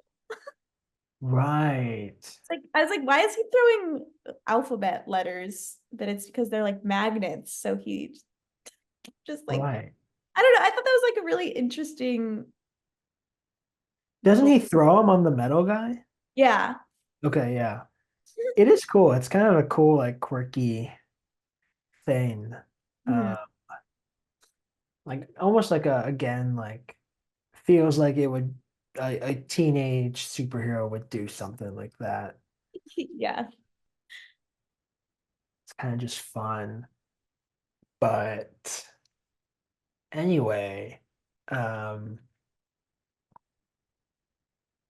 Right. It's like I was like, why is he throwing alphabet letters? But it's because they're like magnets. So he just like Right. I don't know. I thought that was like a really interesting Doesn't little he throw him on the metal guy? yeah. Okay, yeah. It is cool. It's kind of a cool, like quirky thing. Mhm. Uh, like almost like again, like feels like it would a teenage superhero would do something like that. Yeah. It's kind of just fun. But anyway, um,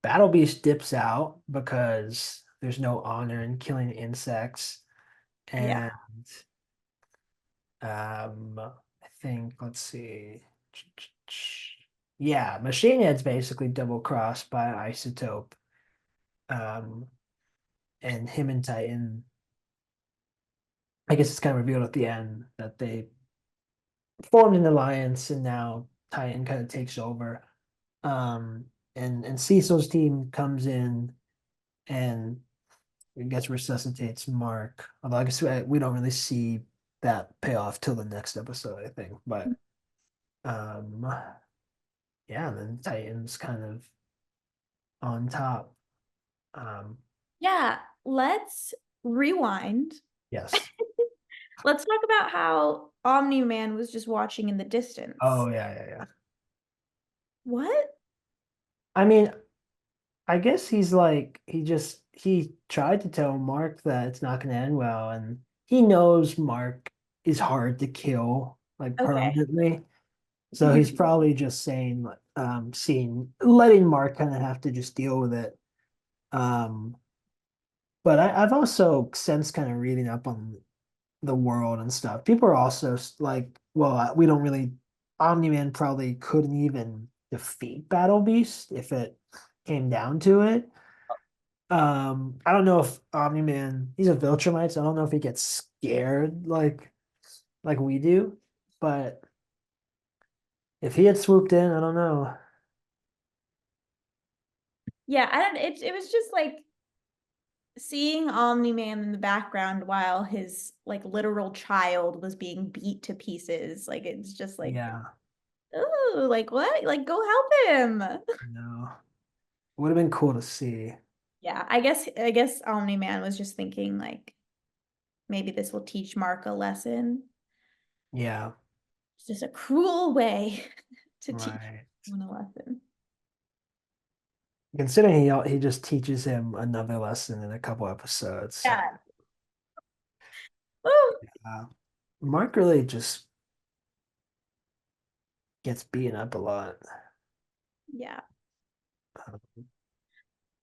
Battle Beast dips out because there's no honor in killing insects. Yeah. And I think, let's see. Yeah, Machine Head's basically double crossed by Isotope. Um, and him and Titan, I guess it's kind of revealed at the end that they formed an alliance and now Titan kind of takes over. Um, and Cecil's team comes in and I guess resuscitates Mark. Although I guess we don't really see that payoff till the next episode, I think. But um, yeah, and then Titans kind of on top. Um, Yeah. Let's rewind. yes. Let's talk about how Omni-Man was just watching in the distance. Oh yeah, yeah, yeah. What? I mean, I guess he's like he tried to tell Mark that it's not going to end well, and he knows Mark is hard to kill like Okay. permanently. So he's probably just saying, letting Mark kind of have to just deal with it. But I've also, since kind of reading up on the world and stuff, people are also like, well, we don't really, Omni-Man probably couldn't even defeat Battle Beast if it came down to it. I don't know if Omni-Man, he's a Viltrumite, so I don't know if he gets scared like we do, but if he had swooped in, I don't know. Yeah, I don't. It was just like seeing Omni-Man in the background while his like literal child was being beat to pieces. Like it's just like, Yeah, oh, like what? Like go help him. no. Would have been cool to see. Yeah, I guess Omni-Man was just thinking like maybe this will teach Mark a lesson. Yeah, It's just a cruel way to teach right. someone a lesson. Considering he just teaches him another lesson in a couple episodes. So Yeah. Oh, Mark really just gets beaten up a lot. yeah. Um,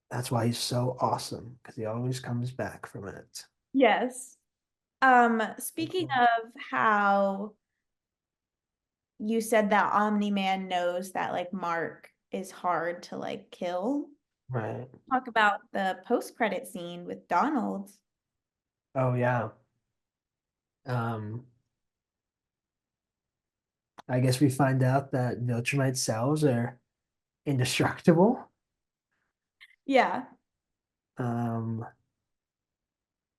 that's why he's so awesome because he always comes back from it. Yes. Speaking of how you said that Omni-Man knows that like Mark is hard to like kill. Right. Talk about the post-credit scene with Donald. Oh yeah. Um, I guess we find out that Viltrumite cells are indestructible. Yeah. Um,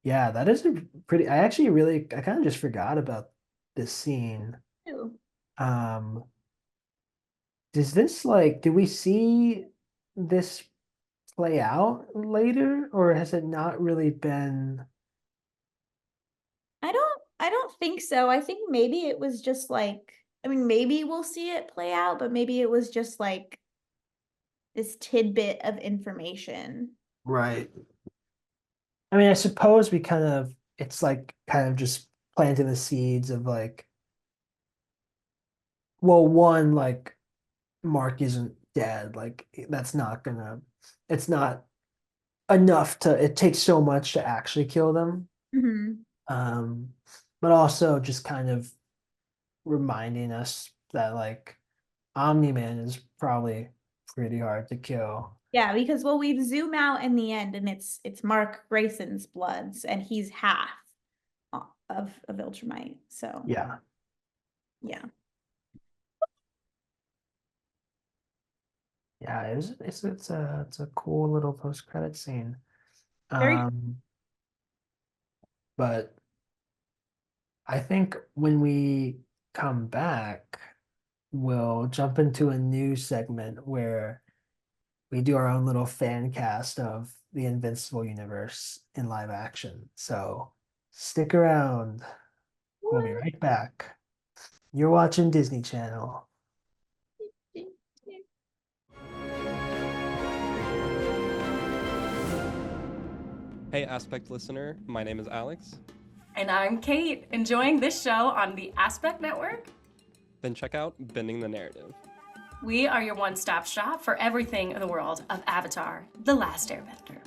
yeah, that is a pretty. I kind of just forgot about this scene. Ew. Um, does this do we see this play out later, or has it not really been? I don't think so. I think maybe it was just like, I mean, maybe we'll see it play out, but maybe it was just like this tidbit of information. Right. I mean, I suppose it's like kind of just planting the seeds of well, one, Mark isn't dead. Like it's not enough it takes so much to actually kill them. Mm-hmm. Um, but also just kind of reminding us that Omni-Man is probably pretty hard to kill. Yeah, because well, we zoom out in the end and it's Mark Grayson's bloods and he's half of a Viltrumite. So Yeah. yeah. Yeah, it's a cool little post-credit scene. Very Um, but I think when we come back, we'll jump into a new segment where we do our own little fan cast of the Invincible universe in live action. So stick around. We'll be right back. You're watching Disney Channel. Hey, Aspect listener, my name is Alex. And I'm Kate, enjoying this show on the Aspect Network. Then check out Bending the Narrative. We are your one-stop shop for everything in the world of Avatar: The Last Airbender.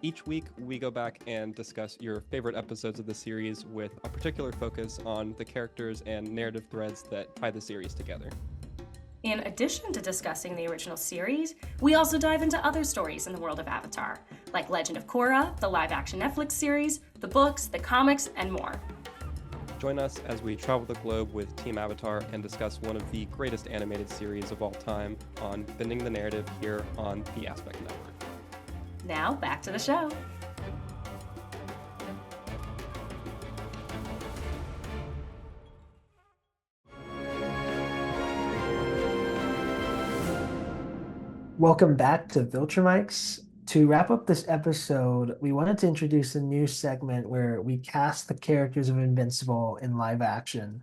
Each week, we go back and discuss your favorite episodes of the series with a particular focus on the characters and narrative threads that tie the series together. In addition to discussing the original series, we also dive into other stories in the world of Avatar, like Legend of Korra, the live-action Netflix series, the books, the comics, and more. Join us as we travel the globe with Team Avatar and discuss one of the greatest animated series of all time on Bending the Narrative here on the Aspect Network. Now, back to the show. Welcome back to Viltrumics. To wrap up this episode, we wanted to introduce a new segment where we cast the characters of Invincible in live action.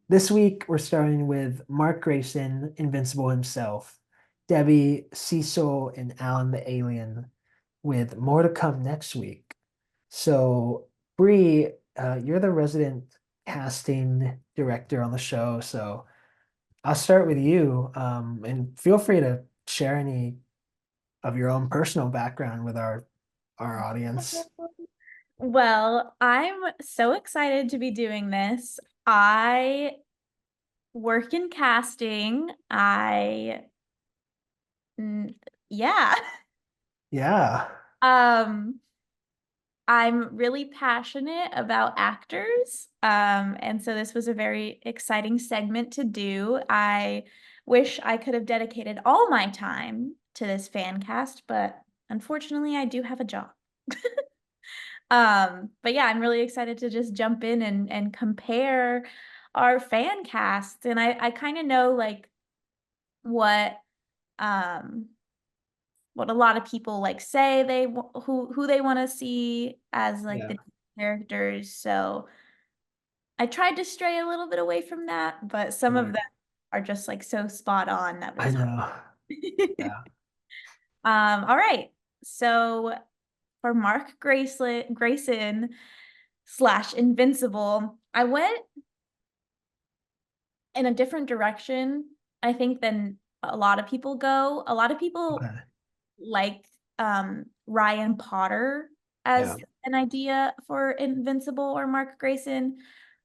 This week, we're starting with Mark Grayson, Invincible himself, Debbie, Cecil, and Alan the Alien, with more to come next week. So, Bree, you're the resident casting director on the show, so I'll start with you, and feel free to share any of your own personal background with our audience. Well, I'm so excited to be doing this. I work in casting. Yeah. Yeah. Um, I'm really passionate about actors. And so this was a very exciting segment to do. I wish I could have dedicated all my time to this fan cast, but unfortunately I do have a job. But yeah, I'm really excited to just jump in and compare our fan casts. And I kind of know like what um what a lot of people like say who they want to see as like Yeah. the characters. So I tried to stray a little bit away from that, but some of Right. them are just like so spot on that I was know. Yeah. all right. So for Mark Grayson / Invincible, I went in a different direction, I think, than a lot of people go. A lot of people Okay. like Ryan Potter as Yeah. an idea for Invincible or Mark Grayson.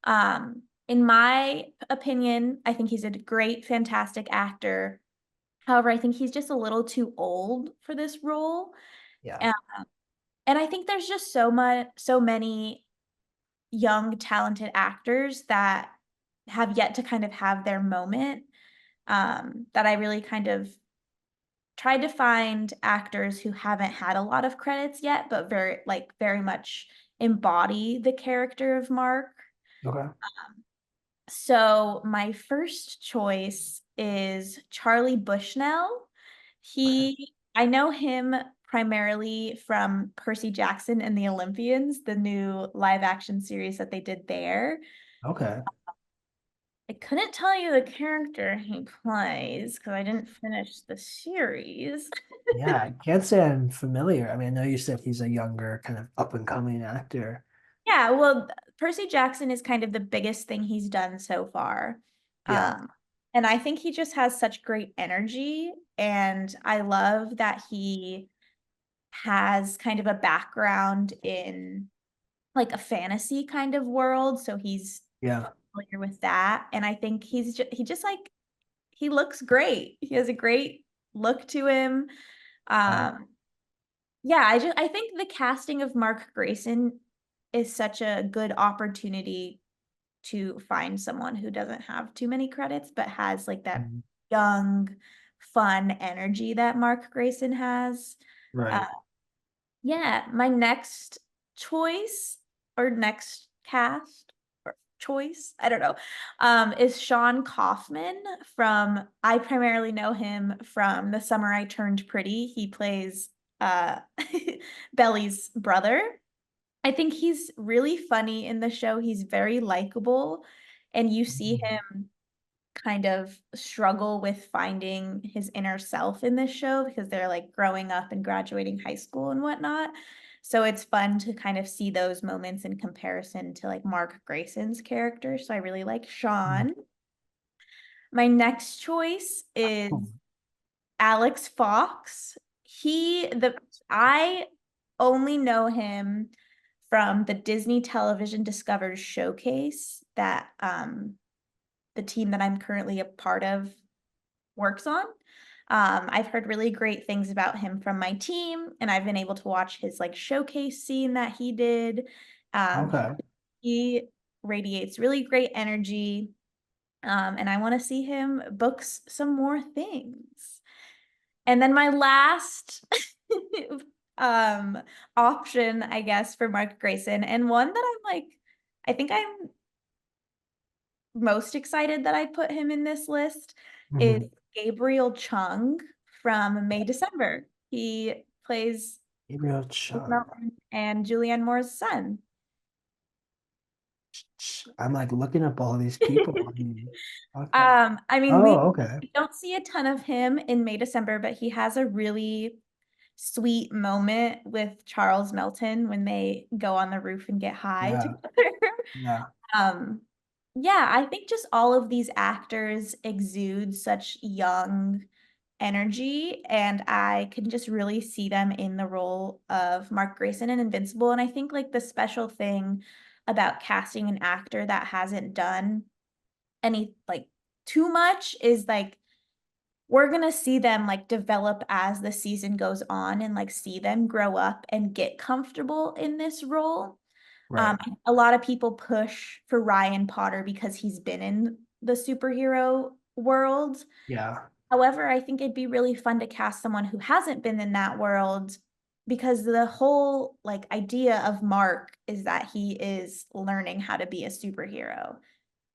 In my opinion, I think he's a great, fantastic actor. However, I think he's just a little too old for this role. Yeah. Um, and I think there's just so many young, talented actors that have yet to kind of have their moment. That I really kind of tried to find actors who haven't had a lot of credits yet, but very much embody the character of Mark. Okay. So my first choice is Charlie Bushnell. Okay. I know him primarily from Percy Jackson and the Olympians, the new live action series that they did there. Okay. I couldn't tell you the character he plays because I didn't finish the series. Yeah, I can't say I'm familiar. I mean, I know you said he's a younger, kind of up and coming actor. Yeah, well, Percy Jackson is kind of the biggest thing he's done so far. Yeah. Um, and I think he just has such great energy. And I love that he has kind of a background in like a fantasy kind of world. So he's Yeah. familiar with that. And I think he just like he looks great. He has a great look to him. Right. Um, yeah, I think the casting of Mark Grayson is such a good opportunity to find someone who doesn't have too many credits but has like that Mhm. young, fun energy that Mark Grayson has. Uh, Right. yeah, my next choice or next cast or choice, I don't know, is Sean Kaufman from, I primarily know him from The Summer I Turned Pretty. He plays uh Belly's brother. I think he's really funny in the show. He's very likable, and you see Mhm. him kind of struggle with finding his inner self in this show because they're like growing up and graduating high school and whatnot. So it's fun to kind of see those moments in comparison to like Mark Grayson's character. So I really like Mhm. Sean. My next choice is Cool. Alex Fox. I only know him from the Disney Television Discovered Showcase that the team that I'm currently a part of works on. I've heard really great things about him from my team, and I've been able to watch his like showcase scene that he did. Um, Okay. he radiates really great energy, and I want to see him some more things. And then my last um option, I guess, for Mark Grayson, and one that I think I'm most excited that I put him in this list is Mhm. Gabriel Chung from May December. He plays Gabriel Rose Chung. Melton and Julianne Moore's son. I'm like looking up all these people. I mean, okay. I mean, Oh, okay. we don't see a ton of him in May December, but he has a really sweet moment with Charles Melton when they go on the roof and get high Yeah. together. Yeah. Um, Yeah, I think just all of these actors exude such young energy, and I can just really see them in the role of Mark Grayson in Invincible. And I think like the special thing about casting an actor that hasn't done any like too much is like we're gonna see them like develop as the season goes on and like see them grow up and get comfortable in this role. Right. A lot of people push for Ryan Potter because he's been in the superhero world. Yeah. However, I think it'd be really fun to cast someone who hasn't been in that world because the whole like idea of Mark is that he is learning how to be a superhero.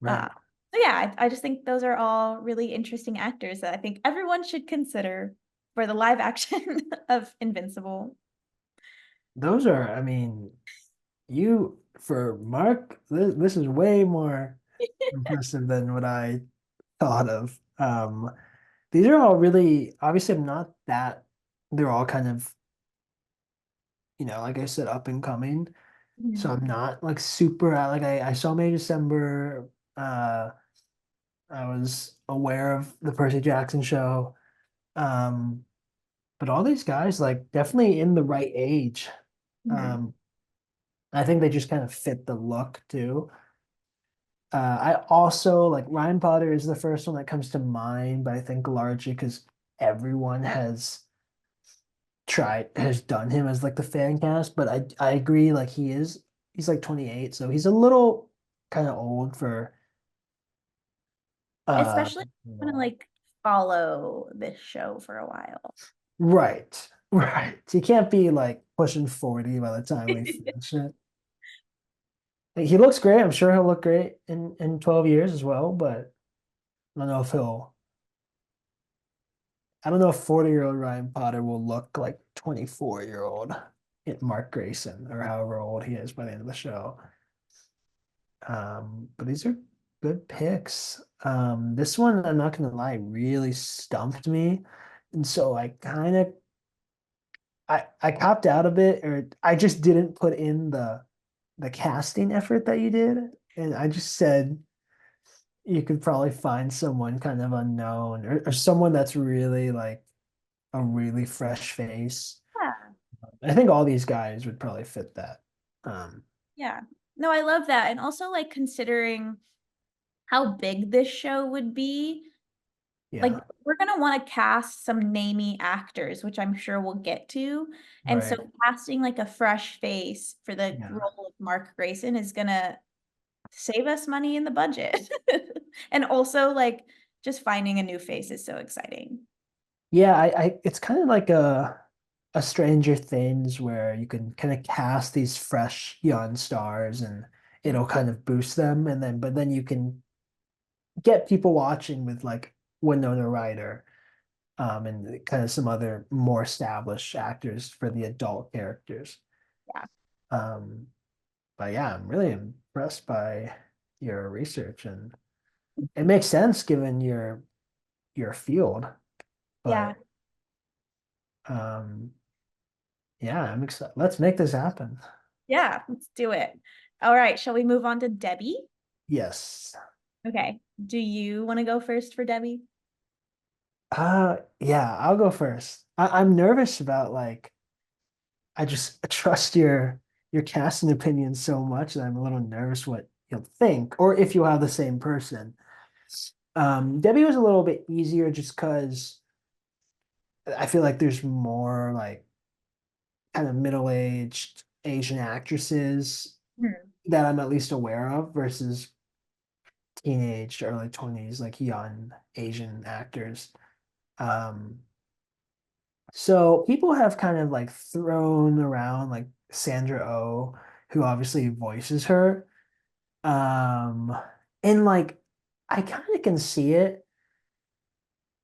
Right. Uh, so yeah, I just think those are all really interesting actors that I think everyone should consider for the live action of Invincible. Those are, I mean, you for Mark, this is way more impressive than what I thought of. These are all really, obviously, I'm not that, they're all kind of, like I said, up and coming. So Mhm. I'm not like super, like I saw May December. Uh, I was aware of the Percy Jackson show. Um, but all these guys, like, definitely in the right age. Mhm. Um, I think they just kind of fit the look too. I also like Ryan Potter is the first one that comes to mind, but I think largely because everyone has done him as like the fan cast. But I agree, like he's like 28, so he's a little kind of old for uh Especially when to like follow this show for a while. right, right. He can't be like pushing 40 by the time we finish it. Like, he looks great. I'm sure he'll look great in 12 years as well, but I don't know if he'll I don't know if 40-year-old Ryan Potter will look like 24-year-old Mark Grayson or however old he is by the end of the show. But these are good picks. This one, I'm not gonna lie, really stumped me. And so I copped out a bit, or I just didn't put in the casting effort that you did. And I just said you could probably find someone kind of unknown or someone that's really like a really fresh face. Yeah. I think all these guys would probably fit that. Um, Yeah. No, I love that. And also like considering how big this show would be, like yeah, we're gonna want to cast some namey actors, which I'm sure we'll get to. And so right. casting like a fresh face for the Yeah. role of Mark Grayson is gonna save us money in the budget. And also like just finding a new face is so exciting. Yeah, it's kind of like a Stranger Things where you can kind of cast these fresh young stars and it'll kind of boost them but then you can get people watching with like Winona Ryder and kind of some other more established actors for the adult characters. Yeah. Um, but yeah, I'm really impressed by your research and it makes sense given your field. Yeah. But um, yeah, I'm excited. Let's make this happen. Yeah. Let's do it. All right. Shall we move on to Debbie? Yes. Okay. Do you want to go first for Debbie? Yeah, I'll go first. I'm nervous about like I just trust your casting opinion so much that I'm a little nervous what you'll think, or if you have the same person. Debbie was a little bit easier just because I feel like there's more like kind of middle-aged Asian actresses Hmm. that I'm at least aware of versus teenage, early 20s, like young Asian actors. Um, so people have kind of like thrown around like Sandra Oh, who obviously voices her. Um, and like I kind of can see it.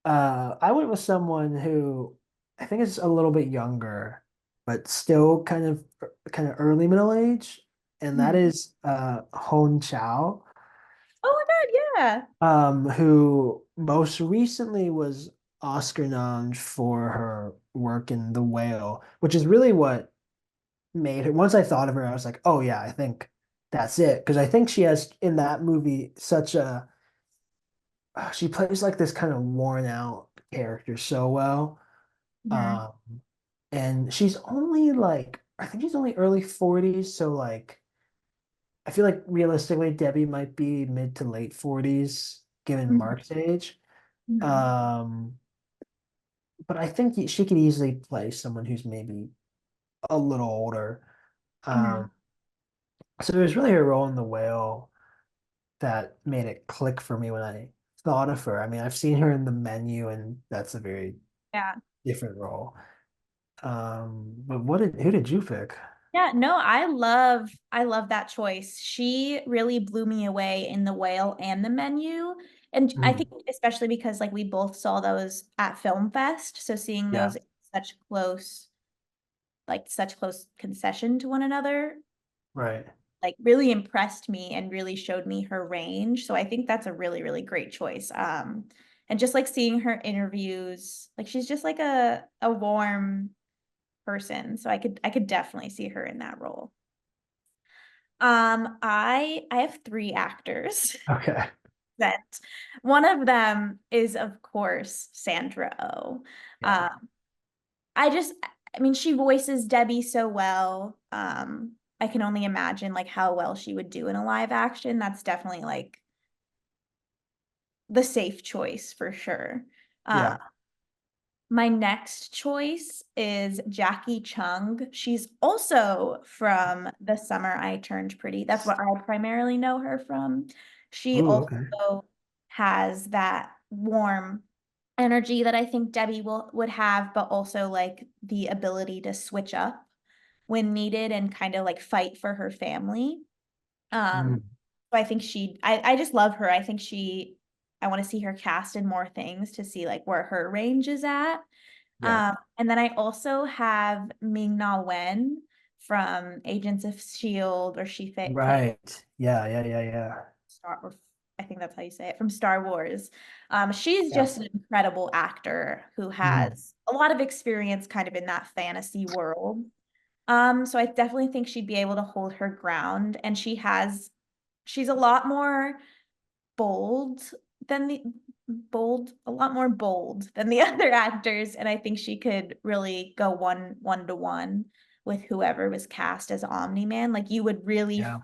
I went with someone who I think is a little bit younger, but still kind of early middle age, and that Hmm. is Hone Chow, Oh my God, yeah. who most recently was Oscar nominated for her work in The Whale, which is really what made her. Once I thought of her, I was like, oh yeah, I think that's it. Because I think she has in that movie such a she plays like this kind of worn out character so well. Mhm. Um, and she's only like I think she's only early 40s, so like I feel like realistically Debbie might be mid to late 40s given Mhm. Mark's age. Mhm. Um, but I think she could easily play someone who's maybe a little older. Mhm. Um, so it was really her role in The Whale that made it click for me when I thought of her. I mean, I've seen her in The Menu, and that's a very Yeah. different role. But who did you pick? Yeah, no, I love that choice. She really blew me away in The Whale and The Menu. And I Mm, think especially because like we both saw those at Film Fest, so seeing yeah, those in such close concession to one another, right. like really impressed me and really showed me her range. So I think that's a really, really great choice. And just like seeing her interviews, like she's just like a warm person. So I could definitely see her in that role. I have three actors Okay. that one of them is of course Sandra Oh. Yeah. Um, I mean, she voices Debbie so well. I can only imagine like how well she would do in a live action. That's definitely like the safe choice for sure. Uh, Yeah. My next choice is Jackie Chung. She's also from The Summer I Turned Pretty. That's what I primarily know her from. She Ooh, okay. also has that warm energy that I think Debbie would have, but also like the ability to switch up when needed and kind of like fight for her family. Mm, So I think I just love her. I want to see her cast in more things to see like where her range is at. yeah. And then I also have Ming Na Wen from Agents of Shield, or played Right. Yeah, yeah, yeah, yeah. or I think that's how you say it, from Star Wars. She's Yeah. just an incredible actor who Mm, has a lot of experience kind of in that fantasy world. So I definitely think she'd be able to hold her ground, and she's a lot more bold than the a lot more bold than the other actors, and I think she could really go one to one with whoever was cast as Omni-Man. Like you would really yeah.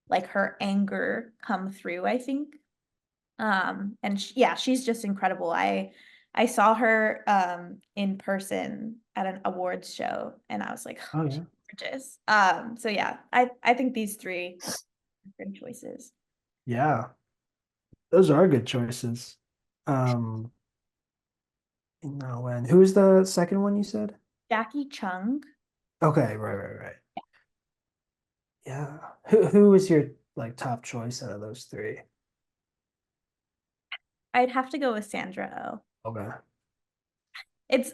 like her anger come through, I think. And yeah, she's just incredible. I saw her in person at an awards show, and I was like, oh, Oh, she's yeah. gorgeous. So yeah, I think these three are good choices. Yeah. Those are good choices. Um, no, and who was the second one you said? Jackie Chung. Okay, right, right, right. Yeah. Who was your like top choice out of those three? I'd have to go with Sandra Oh. Okay.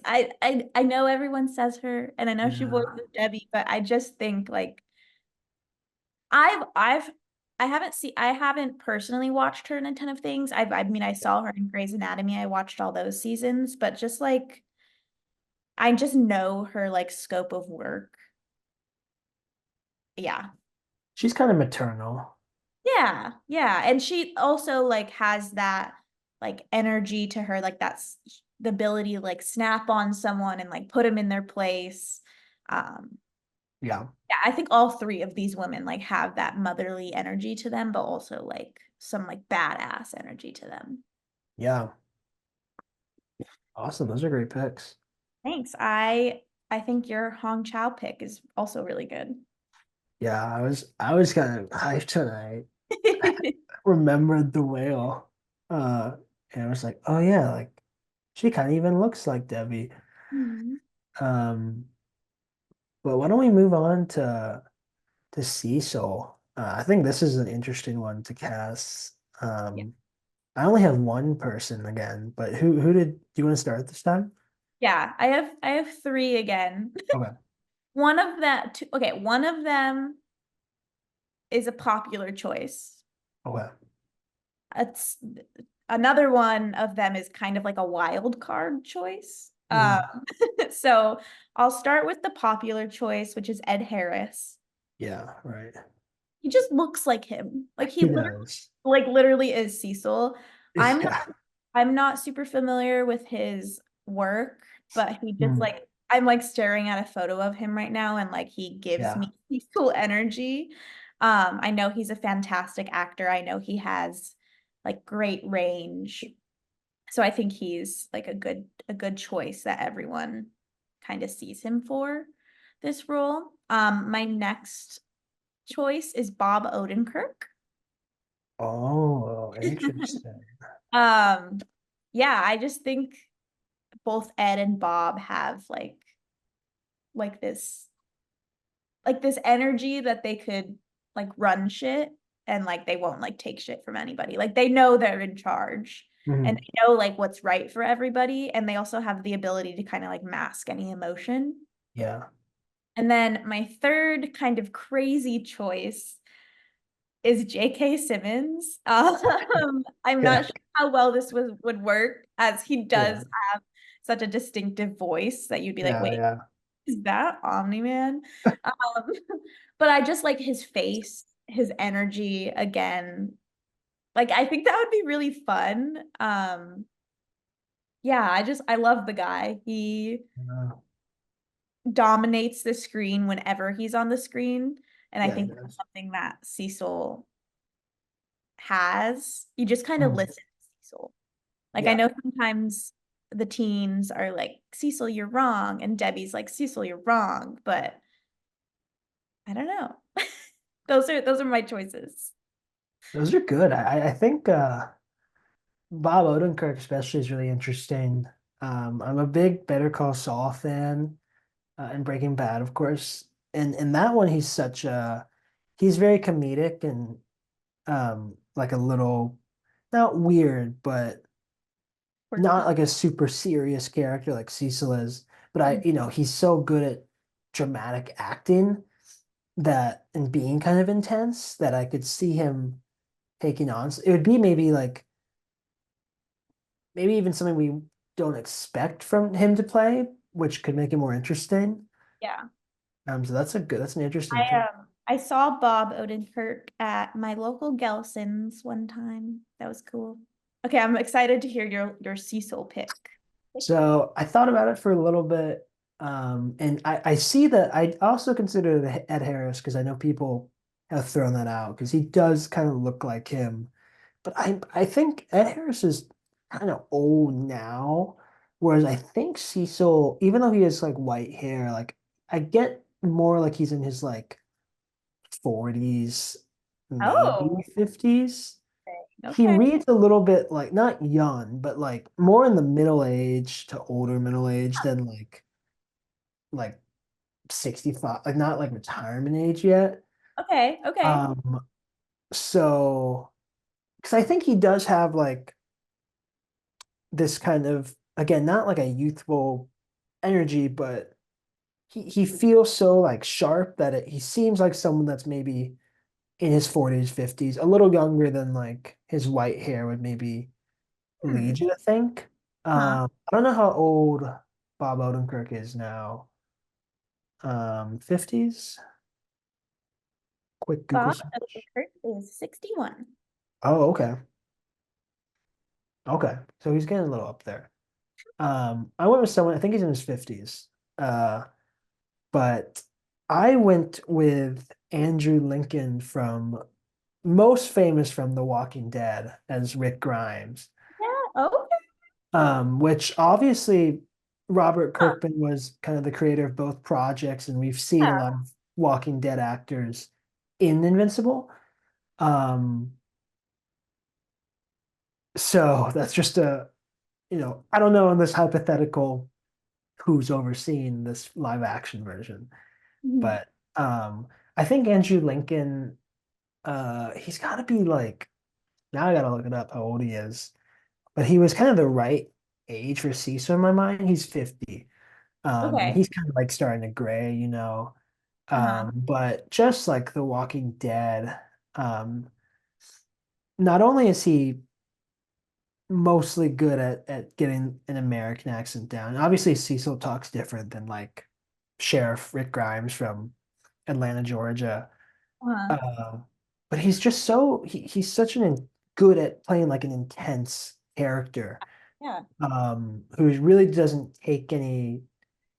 I know everyone says her, and I know she Yeah. voices Debbie, but I just think like I've I haven't personally watched her in a ton of things. I mean I saw her in Grey's Anatomy. I watched all those seasons, but just like I just know her like scope of work. Yeah. She's kind of maternal. Yeah. Yeah. And she also like has that like energy to her, like the ability to like snap on someone and like put them in their place. Um, Yeah. yeah, I think all three of these women like have that motherly energy to them, but also like some like badass energy to them. Yeah. Awesome. Those are great picks. Thanks. I think your Hong Chow pick is also really good. Yeah, I was kind of hyped tonight. Remembered the whale. And I was like, oh yeah, like she kind of even looks like Debbie. Mhm. Um, but why don't we move on to Cecil? I think this is an interesting one to cast. Yeah. I only have one person again, but who did do you want to start this time? Yeah, I have three again. Okay. One of them is a popular choice. Okay. It's another one of them is kind of like a wild card choice. Mhm. So I'll start with the popular choice, which is Ed Harris. Yeah, right. he just looks like him. Like He does. literally is Cecil. I'm not Yeah. I'm not super familiar with his work, but he just Mm, like I'm like staring at a photo of him right now and like he gives yeah. me Cecil energy. I know he's a fantastic actor. I know he has like great range. So I think he's like a good choice that everyone kind of sees him for this role. My next choice is Bob Odenkirk. Oh, interesting. Um, yeah, I just think both Ed and Bob have like this this energy that they could like run shit and like they won't like take shit from anybody. Like they know they're in charge and Mhm. they know like what's right for everybody and they also have the ability to kind of like mask any emotion. Yeah. And then my third kind of crazy choice is J.K. Simmons. I'm Okay. not sure how well this would work as he does Yeah. have such a distinctive voice that you'd be like, Yeah. wait, Yeah. is that Omni-Man? Um, but I just like his face, his energy again. Like I think that would be really fun. Yeah, I love the guy. He Yeah. dominates the screen whenever he's on the screen. And I Yeah, it think that's does. something that Cecil has. You just kind of Mhm. listen to Cecil. Like I Yeah. know sometimes the teens are like, Cecil, you're wrong, and Debbie's like, Cecil, you're wrong, but I don't know. Those are my choices. Those are good. I think Bob Odenkirk especially is really interesting. I'm a big Better Call Saul fan, and Breaking Bad, of course. And in that one, he's very comedic and like a little not weird, but not Quirky. like a super serious character like Cecil is. But he's so good at dramatic acting that and being kind of intense that I could see him taking on. It would be maybe even something we don't expect from him to play, which could make it more interesting. Yeah. So that's an interesting I pick. I saw Bob Odenkirk at my local Gelson's one time. That was cool. Okay, I'm excited to hear your Cecil pick. So I thought about it for a little bit, and I see that I also consider the Ed Harris because I know people have thrown that out because he does kind of look like him, but I think Ed Harris is kind of old now, whereas I think Cecil, even though he has like white hair, like I get more like he's in his like 40s, maybe Oh, 50s. He okay. reads a little bit like not young, but like more in the middle age to older middle age than like 65, like not like retirement age yet. Okay, okay. Um, so because I think he does have like this kind of again, not like a youthful energy, but he feels so like sharp that he seems like someone that's maybe in his 40s, 50s, a little younger than like his white hair would maybe Hmm. lead you to think. Huh. I don't know how old Bob Odenkirk is now. 50s? Quick Google Bob search. Odenkirk is 61. Oh, okay. Okay. So he's getting a little up there. I went with someone, I think he's in his 50s. Uh, but I went with Andrew Lincoln from most famous from The Walking Dead as Rick Grimes. Yeah, okay. Which obviously Robert Kirkman was kind of the creator of both projects, and we've seen a Yeah. lot of Walking Dead actors in Invincible. Um, so that's just I don't know in this hypothetical who's overseeing this live action version, Mhm. but I think Andrew Lincoln, he's got to be like now I gotta look it up how old he is, but he was kind of the right age for Cecil in my mind. He's 50. And Okay. he's kind of like starting to gray. Uh-huh. But just like The Walking Dead, um, not only is he mostly good at getting an American accent down, obviously Cecil talks different than like Sheriff Rick Grimes from Atlanta, Georgia. Uh-huh. Uh, but he's just he's such good at playing like an intense character, Yeah. who really doesn't take any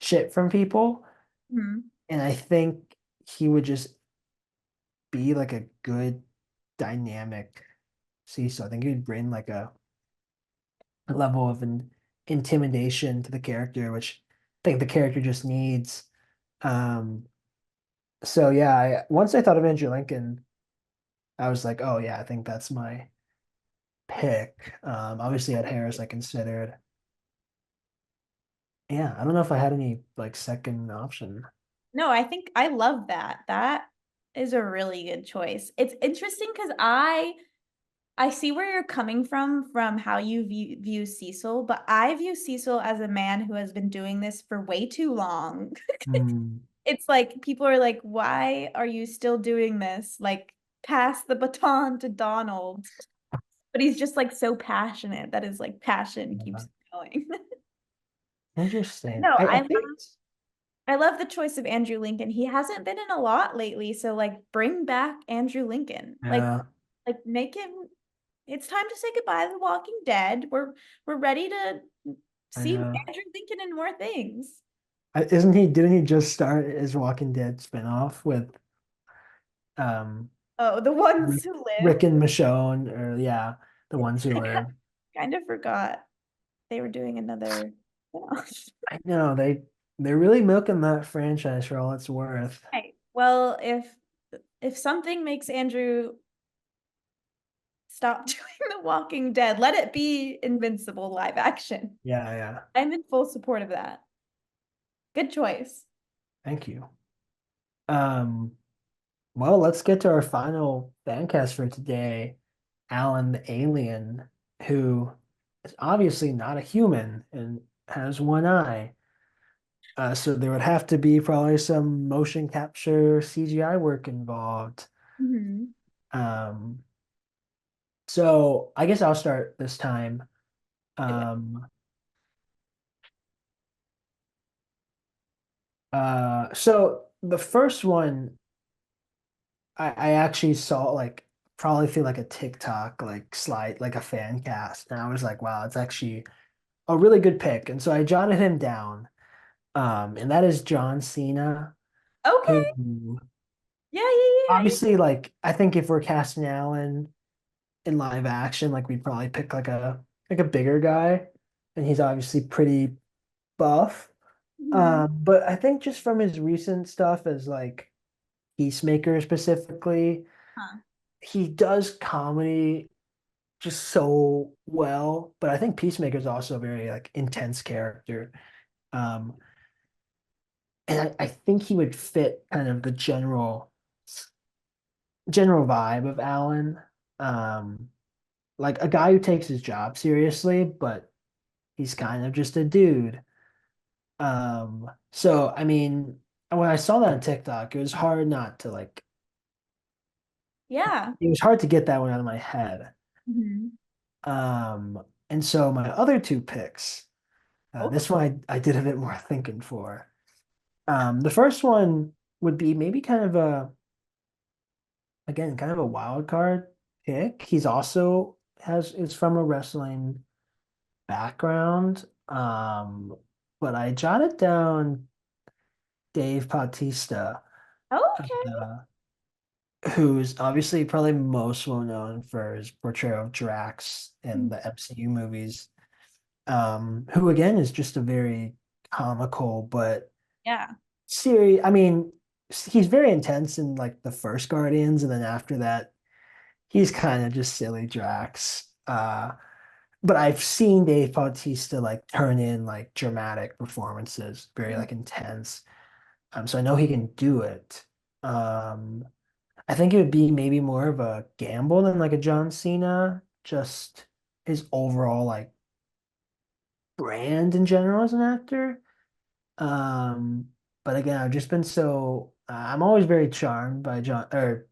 shit from people. Mhm. And I think he would just be like a good dynamic Cecil. I think he'd bring like a level of intimidation to the character, which I think the character just needs. Um, so yeah, once I thought of Andrew Lincoln, I was like, oh yeah, I think that's my pick. Obviously Ed Harris I considered. Yeah, I don't know if I had any like second option. No, I think I love that. That is a really good choice. It's interesting because I see where you're coming from how you view Cecil, but I view Cecil as a man who has been doing this for way too long. Hmm. It's like people are like, why are you still doing this? Like, pass the baton to Donald. But he's just like so passionate that his like passion keeps going. Interesting. No, I think I love the choice of Andrew Lincoln. He hasn't been in a lot lately, so like bring back Andrew Lincoln. yeah, Like make him it's time to say goodbye to The Walking Dead. We're ready to I see know. Andrew Lincoln in more things. Didn't he just start his Walking Dead spinoff with um Oh, the ones Rick, who live. Rick and Michonne, or yeah, the ones who live. Kind of forgot they were doing another spin-off. I know they're really milking that franchise for all it's worth. Hey, well, if something makes Andrew stop doing The Walking Dead, let it be Invincible live action. Yeah, yeah. I'm in full support of that. Good choice. Thank you. Um, well, let's get to our final fan cast for today. Alan the alien, who is obviously not a human and has one eye. So there would have to be probably some motion capture CGI work involved. Mhm. Um, so I guess I'll start this time. Do it. Um, so the first one I actually saw like probably through like a TikTok like slide like a fan cast, and I was like, wow, it's actually a really good pick. And so I jotted him down. And that is John Cena, Okay. who Yeah, yeah, yeah. obviously like I think if we're casting Alan in live action, like we'd probably pick like a bigger guy, and he's obviously pretty buff. Mhm. But I think just from his recent stuff as like Peacemaker specifically, Huh. he does comedy just so well. But I think Peacemaker is also a very like intense character. Um, and I think he would fit kind of the general vibe of Alan. Um, like a guy who takes his job seriously, but he's kind of just a dude. So I mean, when I saw that on TikTok, it was hard not to like Yeah. it was hard to get that one out of my head. Mhm. And so my other two picks, Okay. this one I did a bit more thinking for. The first one would be maybe kind of again, kind of a wild card pick. He's also is from a wrestling background. But I jotted down Dave Bautista, Okay. uh, who's obviously probably most well known for his portrayal of Drax in the MCU movies. Who again is just a very comical but Yeah. serious. I mean, he's very intense in like the first Guardians, and then after that, he's kind of just silly Drax. But I've seen Dave Bautista like turn in like dramatic performances, very like intense. So I know he can do it. Um, I think it would be maybe more of a gamble than like a John Cena, just his overall like brand in general as an actor. Um, but again, I've just been so I'm always very charmed by John or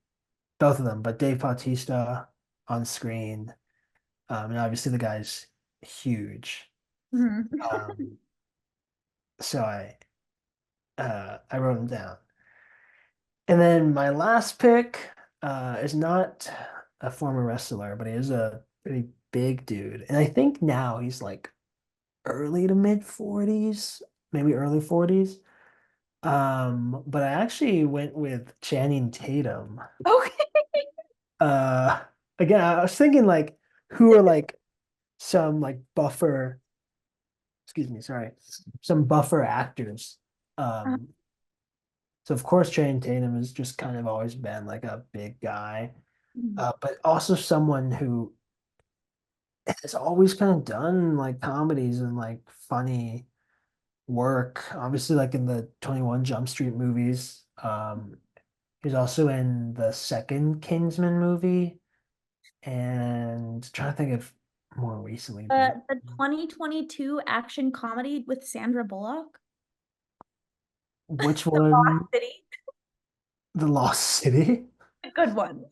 both of them, but Dave Bautista on screen. And obviously the guy's huge. Mhm. Um, so I wrote him down. And then my last pick, is not a former wrestler, but he is a pretty big dude. And I think now he's like early to mid 40s, maybe early 40s. But I actually went with Channing Tatum. Okay. Uh, Again, I was thinking like who are like some like buffer, excuse me, sorry, some buffer actors. Um, so of course Channing Tatum has just kind of always been like a big guy, but also someone who has always kind of done like comedies and like funny work. Obviously, like in the 21 Jump Street movies. He's also in the second Kingsman movie, and trying to think of more recently. The 2022 action comedy with Sandra Bullock. Which The Lost one? City. The Lost City? A good one.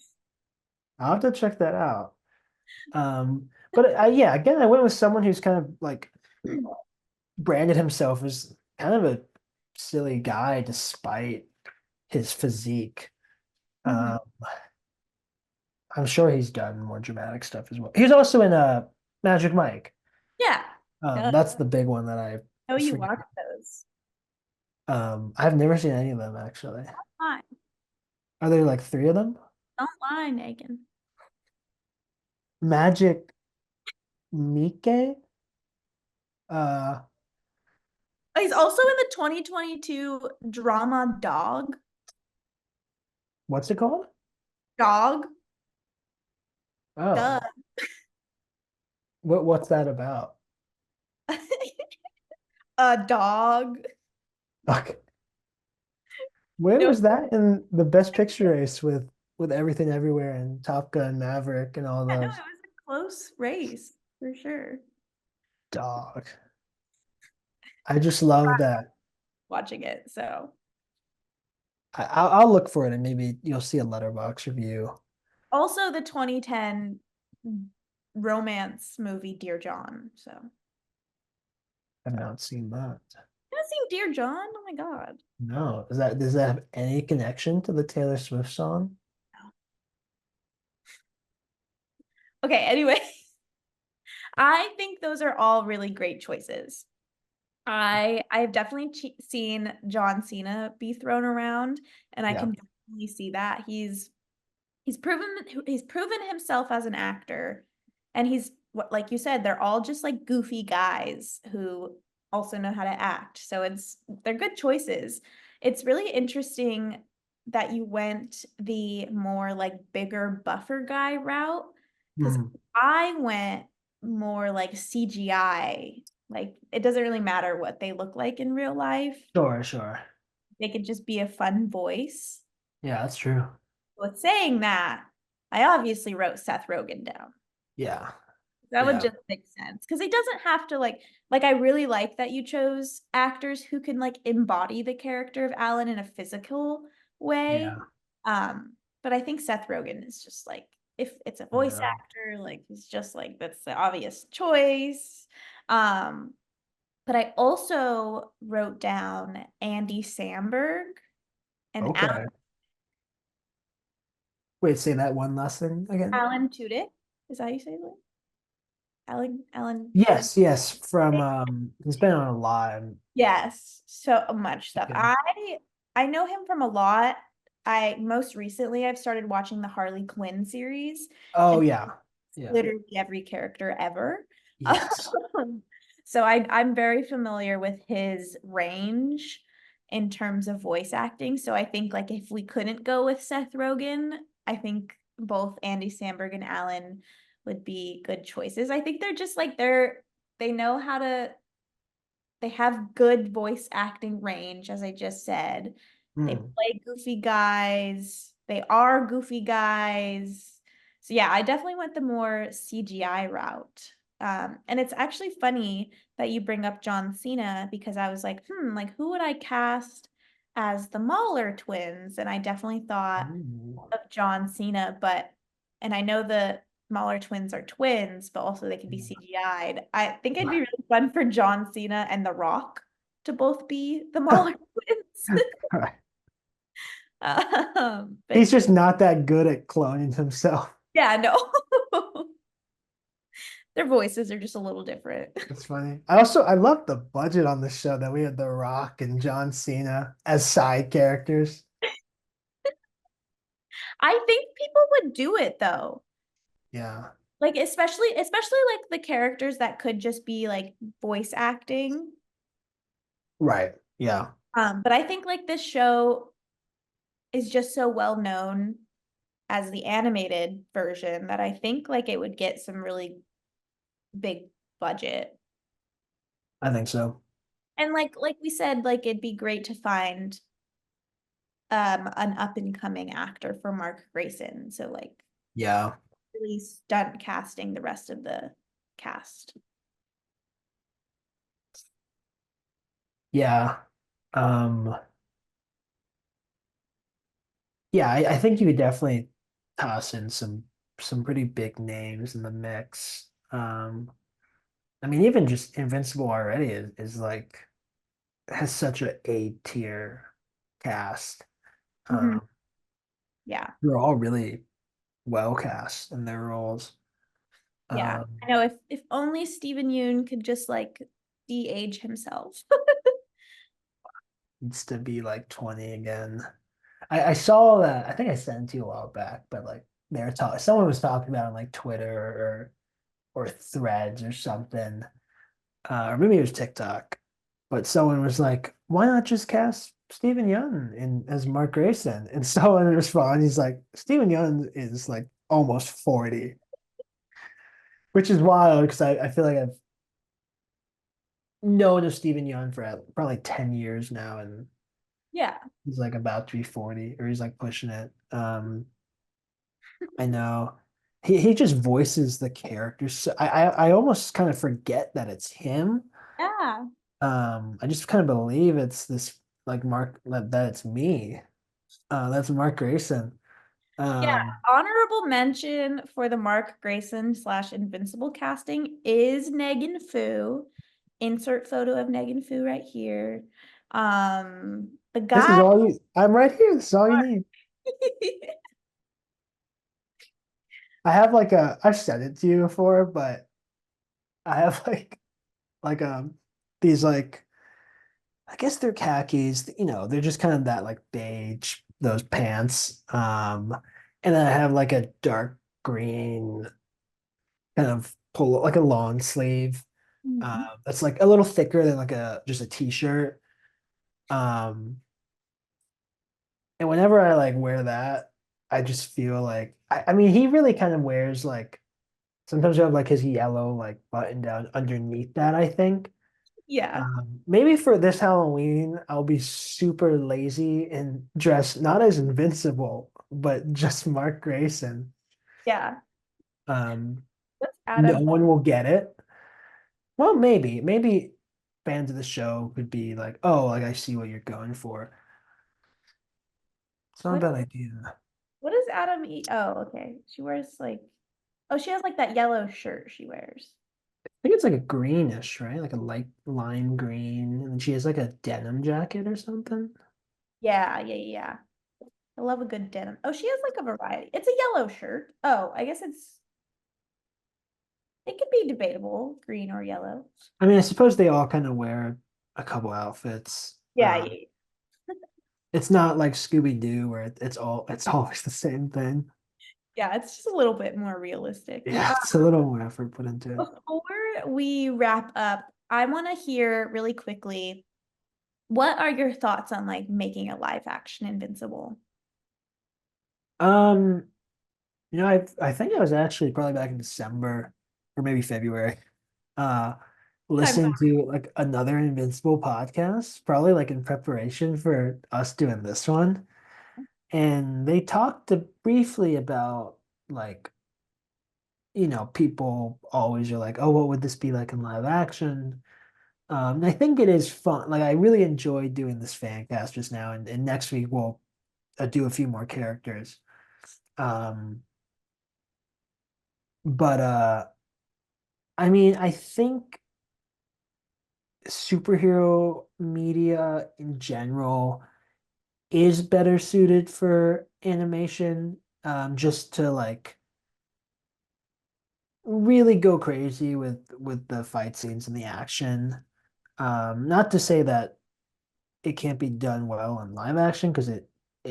I'll have to check that out. But yeah, again, I went with someone who's kind of like branded himself as kind of a silly guy despite his physique. Mhm. Um, I'm sure he's done more dramatic stuff as well. He was also in Magic Mike. Yeah. That's the big one that I Oh, was you forgetting. watch those. I've never seen any of them actually. Fine. Are there like three of them? Don't lie, Negan. Magic Mike? Uh, He's also in the 2022 drama Dog. what's it called? Dog. Oh, Duh. what's that about? A dog. Okay. Where No, was that in the Best Picture race with Everything Everywhere and Top Gun, Maverick, and all no, it those? was a close race for sure. Dog. I just love that. Watching it, so I'll look for it and maybe you'll see a letterbox review. also the 2010 romance movie Dear John. So I've not seen that. you haven't seen Dear John? Oh my God. No. Does that have any connection to the Taylor Swift song? Okay, anyway. I think those are all really great choices. I've definitely seen John Cena be thrown around, and I Yeah. can definitely see that he's proven himself as an actor, and he's what, like you said, they're all just like goofy guys who also know how to act. So they're good choices. It's really interesting that you went the more like bigger buffer guy route, because Mhm. I went more like CGI. Like it doesn't really matter what they look like in real life. Sure, sure. They could just be a fun voice. Yeah, that's true. With saying that, I obviously wrote Seth Rogen down. Yeah. That would Yeah. just make sense because he doesn't have to like I really like that you chose actors who can like embody the character of Alan in a physical way. Yeah. But I think Seth Rogen is just like if it's a voice Yeah. actor, like he's just like that's the obvious choice. Um, but I also wrote down Andy Samberg and Okay. Wait, say that one last thing again. Alan Tudyk. Is that how you say it? Alan. Yes, from he's been on a lot. Yes, so much stuff. Okay. I know him from a lot. I most recently I've started watching the Harley Quinn series, Oh and yeah. Yeah. literally every character ever. Yes. So I'm very familiar with his range in terms of voice acting. So I think like if we couldn't go with Seth Rogen, I think both Andy Samberg and Alan would be good choices. I think they're just like they know how to they have good voice acting range, as I just said. They Hmm. play goofy guys. They are goofy guys. So yeah, I definitely went the more CGI route. And it's actually funny that you bring up John Cena because I was like who would I cast as the Mahler twins? And I definitely thought Ooh. of John Cena, and I know the Mahler twins are twins, but also they can be CGI'd. I think it'd be really fun for John Cena and The Rock to both be the Mahler twins. Right. But He's just not that good at cloning himself. yeah, no. Their voices are just a little different. It's funny. I love the budget on the show that we had The Rock and John Cena as side characters. I think people would do it though. Yeah. Like especially like the characters that could just be like voice acting. Right. Yeah. But I think like this show is just so well known as the animated version that I think like it would get some really big budget. I think so. And like we said, like it'd be great to find an up and coming actor for Mark Grayson. So like Yeah. really stunt casting the rest of the cast. Yeah. Um, yeah, I think you could definitely toss in some pretty big names in the mix. I mean, even just Invincible already is like has such a A tier cast. Mhm. Um, Yeah. they're all really well cast in their roles. Yeah. I know if only Steven Yeun could just like de-age himself. Needs to be like 20 again. I saw that. I think I sent it to you a while back, but like they're talking. Someone was talking about it on like Twitter or Threads or something, or maybe it was TikTok. But someone was like, "Why not just cast Stephen Yeun in as Mark Grayson?" And someone responded, "He's like Stephen Yeun is like almost 40, which is wild because I feel like I've known of Stephen Yeun for probably 10 years now, and Yeah. he's like about to be 40, or he's like pushing it. I know. He just voices the characters. So I almost kind of forget that it's him. Yeah. I just kind of believe it's this like Mark that it's me. That's Mark Grayson. Yeah. Um, Honorable mention for the Mark Grayson / Invincible casting is Negan Fu. Insert photo of Negan Fu right here. The this is guy. all you. I'm right here. This is all you need. I have like I've said it to you before, but I have like these like I guess they're khakis, they're just kind of that like beige, those pants. And then I have like a dark green kind of pull, like a long sleeve. Mhm. That's like a little thicker than like just a t-shirt. Um, and whenever I like wear that, I just feel like I mean he really kind of wears like sometimes you have like his yellow like button down underneath that, I think. Yeah. Maybe for this Halloween, I'll be super lazy and dress not as Invincible, but just Mark Grayson. Yeah. Um, What's no Adam? one will get it. Well, maybe fans of the show could be like, oh, like I see what you're going for. It's not a What bad idea. what does Adam eat? Oh, okay. She wears like she has like that yellow shirt she wears. I think it's like a greenish, right? Like a light lime green, and then she has like a denim jacket or something. Yeah. I love a good denim. Oh, she has like a variety. It's a yellow shirt. Oh, I guess it could be debatable, green or yellow. I mean, I suppose they all kind of wear a couple outfits. Yeah. It's not like Scooby-Doo where it's always the same thing. Yeah, it's just a little bit more realistic. Yeah, it's a little more effort put into it. Before we wrap up, I want to hear really quickly, what are your thoughts on like making a live action Invincible? Um, I think I was actually probably back in December or maybe February, uh, Time's listening up. to like another Invincible podcast, probably like in preparation for us doing this one. And they talked briefly about like, people always are like, oh, what would this be like in live action? And I think it is fun. Like I really enjoyed doing this fan cast just now, and next week we'll do a few more characters. Um, but I mean, I think superhero media in general is better suited for animation, just to like really go crazy with the fight scenes and the action. Not to say that it can't be done well in live action because it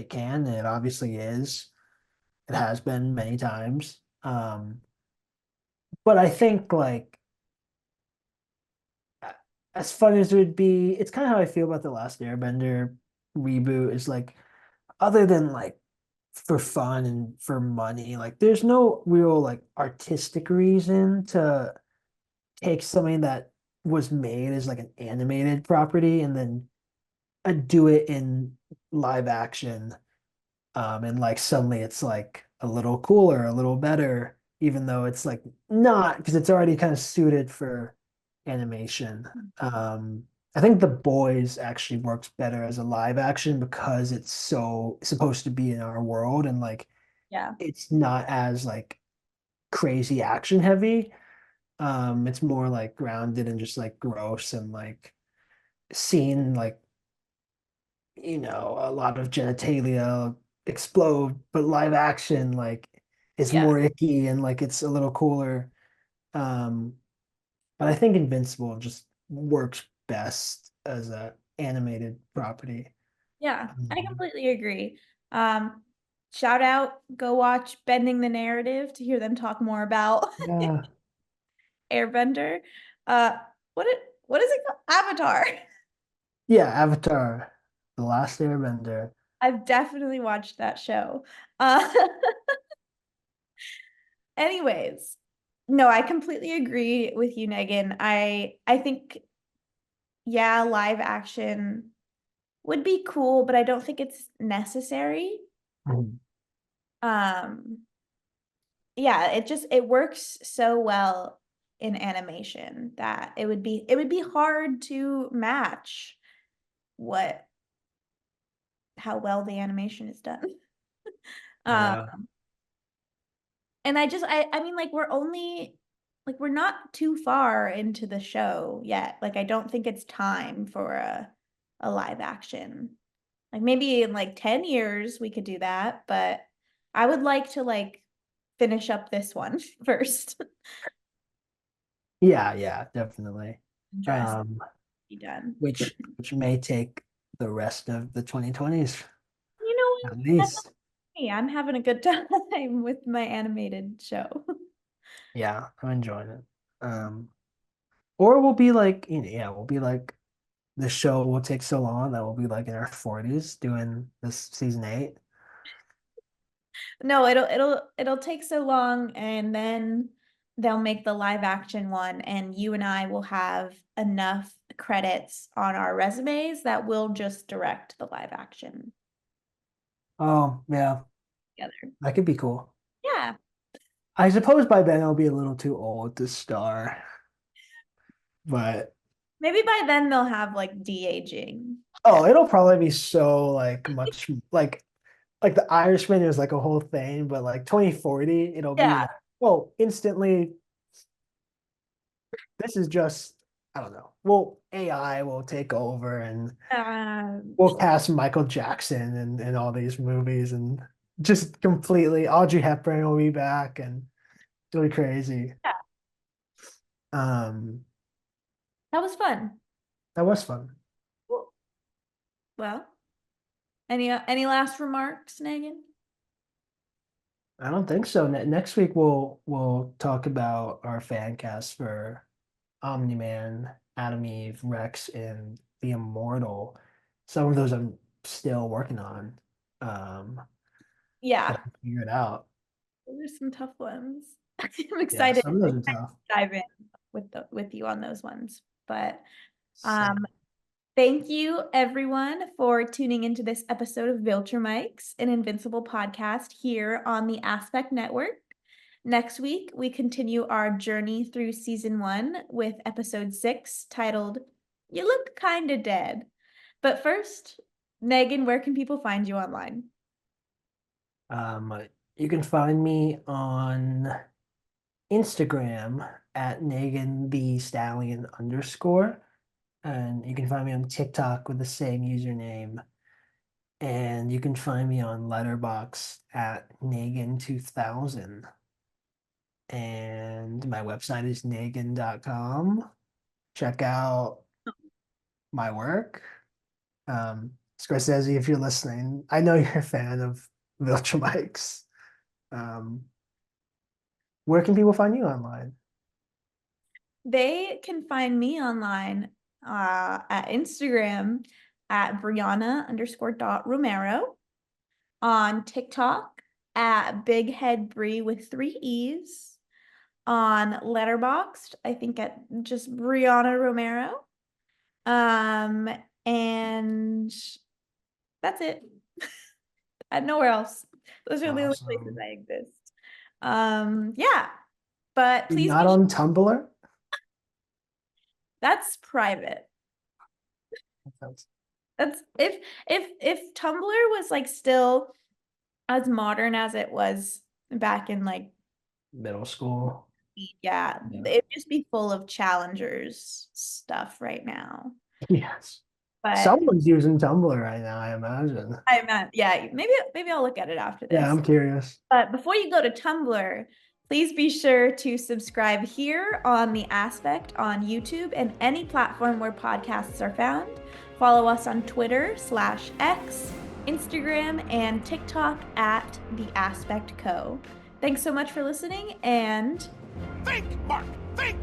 can, and it obviously is. It has been many times. But I think like as fun as it would be, it's kind of how I feel about the Last Airbender reboot. Is like other than like for fun and for money, like there's no real like artistic reason to take something that was made as like an animated property and then do it in live action. And like suddenly it's like a little cooler, a little better, even though it's like not because it's already kind of suited for animation. I think The Boys actually works better as a live action because it's so supposed to be in our world and like Yeah. it's not as like crazy action heavy. It's more like grounded and just like gross and like seeing like a lot of genitalia explode, but live action like is Yeah. more icky and like it's a little cooler. Um, but I think Invincible just works best as a animated property. Yeah, I completely agree. Um, Shout out, go watch Bending the Narrative to hear them talk more about Yeah, Airbender. Uh, what is it called? Avatar. yeah, Avatar, The Last Airbender. I've definitely watched that show. Uh, anyways, no, I completely agree with you, Megan. I think yeah, live action would be cool, but I don't think it's necessary. Mhm. Um, yeah, it works so well in animation that it would be hard to match what how well the animation is done. Um, Yeah, and I mean like we're not too far into the show yet. Like I don't think it's time for a live action. Like maybe in like 10 years we could do that, but I would like to like finish up this one first. yeah, yeah, definitely. Dress Um, be done. which may take the rest of the 2020s You know at what? That's least. okay. I'm having a good time with my animated show. Yeah, I'm enjoying it. Or we'll be like, yeah, we'll be like the show will take so long that we'll be like in our 40s doing this season 8. No, it'll take so long and then they'll make the live action one and you and I will have enough credits on our resumes that we'll just direct the live action Oh, yeah, together. that could be cool. Yeah. I suppose by then I'll be a little too old to star, but Maybe by then they'll have like de-aging. oh, it'll probably be so like much like the Irishman is like a whole thing, but like 2040, it'll be Yeah. like, well, instantly this is just I don't know. Well, AI will take over and we'll cast Michael Jackson and all these movies and just completely Audrey Hepburn will be back and it'll be crazy. Yeah. Um, That was fun. that was fun. Cool. Well, any last remarks, Megan? I don't think so. Next week we'll talk about our fan cast for Omni-Man, Adam Eve, Rex, and the Immortal. Some of those I'm still working on. Yeah. But I'll figure it out. Those are some tough ones. I'm Yeah, excited some of those are tough. to dive in with you on those ones. But Same. thank you everyone for tuning into this episode of Viltrumics, an Invincible podcast here on the Aspect Network. Next week, we continue our journey through season 1 with episode 6 titled You Look Kinda Dead. But first, Megan, where can people find you online? You can find me on Instagram at Negan the Stallion _. And you can find me on TikTok with the same username. And you can find me on Letterboxd at Negan2000. And my website is negan.com. Check out my work. Scorsese, if you're listening, I know you're a fan of Viltrumics. Where can people find you online? They can find me online at Instagram at BreAnna_.Romero, on TikTok at Big Head Bree with 3 E's, on Letterboxd, I think at just BreAnna Romero. And that's it. And nowhere else. Those are the only places I exist. Yeah. But please Not on Tumblr? That's private. That's if Tumblr was like still as modern as it was back in like middle school. Yeah, it'd just be full of challengers stuff right now. Yes. But someone's using Tumblr right now, I imagine. Yeah, maybe I'll look at it after this. Yeah, I'm curious. But before you go to Tumblr, please be sure to subscribe here on The Aspect on YouTube and any platform where podcasts are found. Follow us on Twitter /X, Instagram, and TikTok at The Aspect Co. Thanks so much for listening, and think, Mark, think!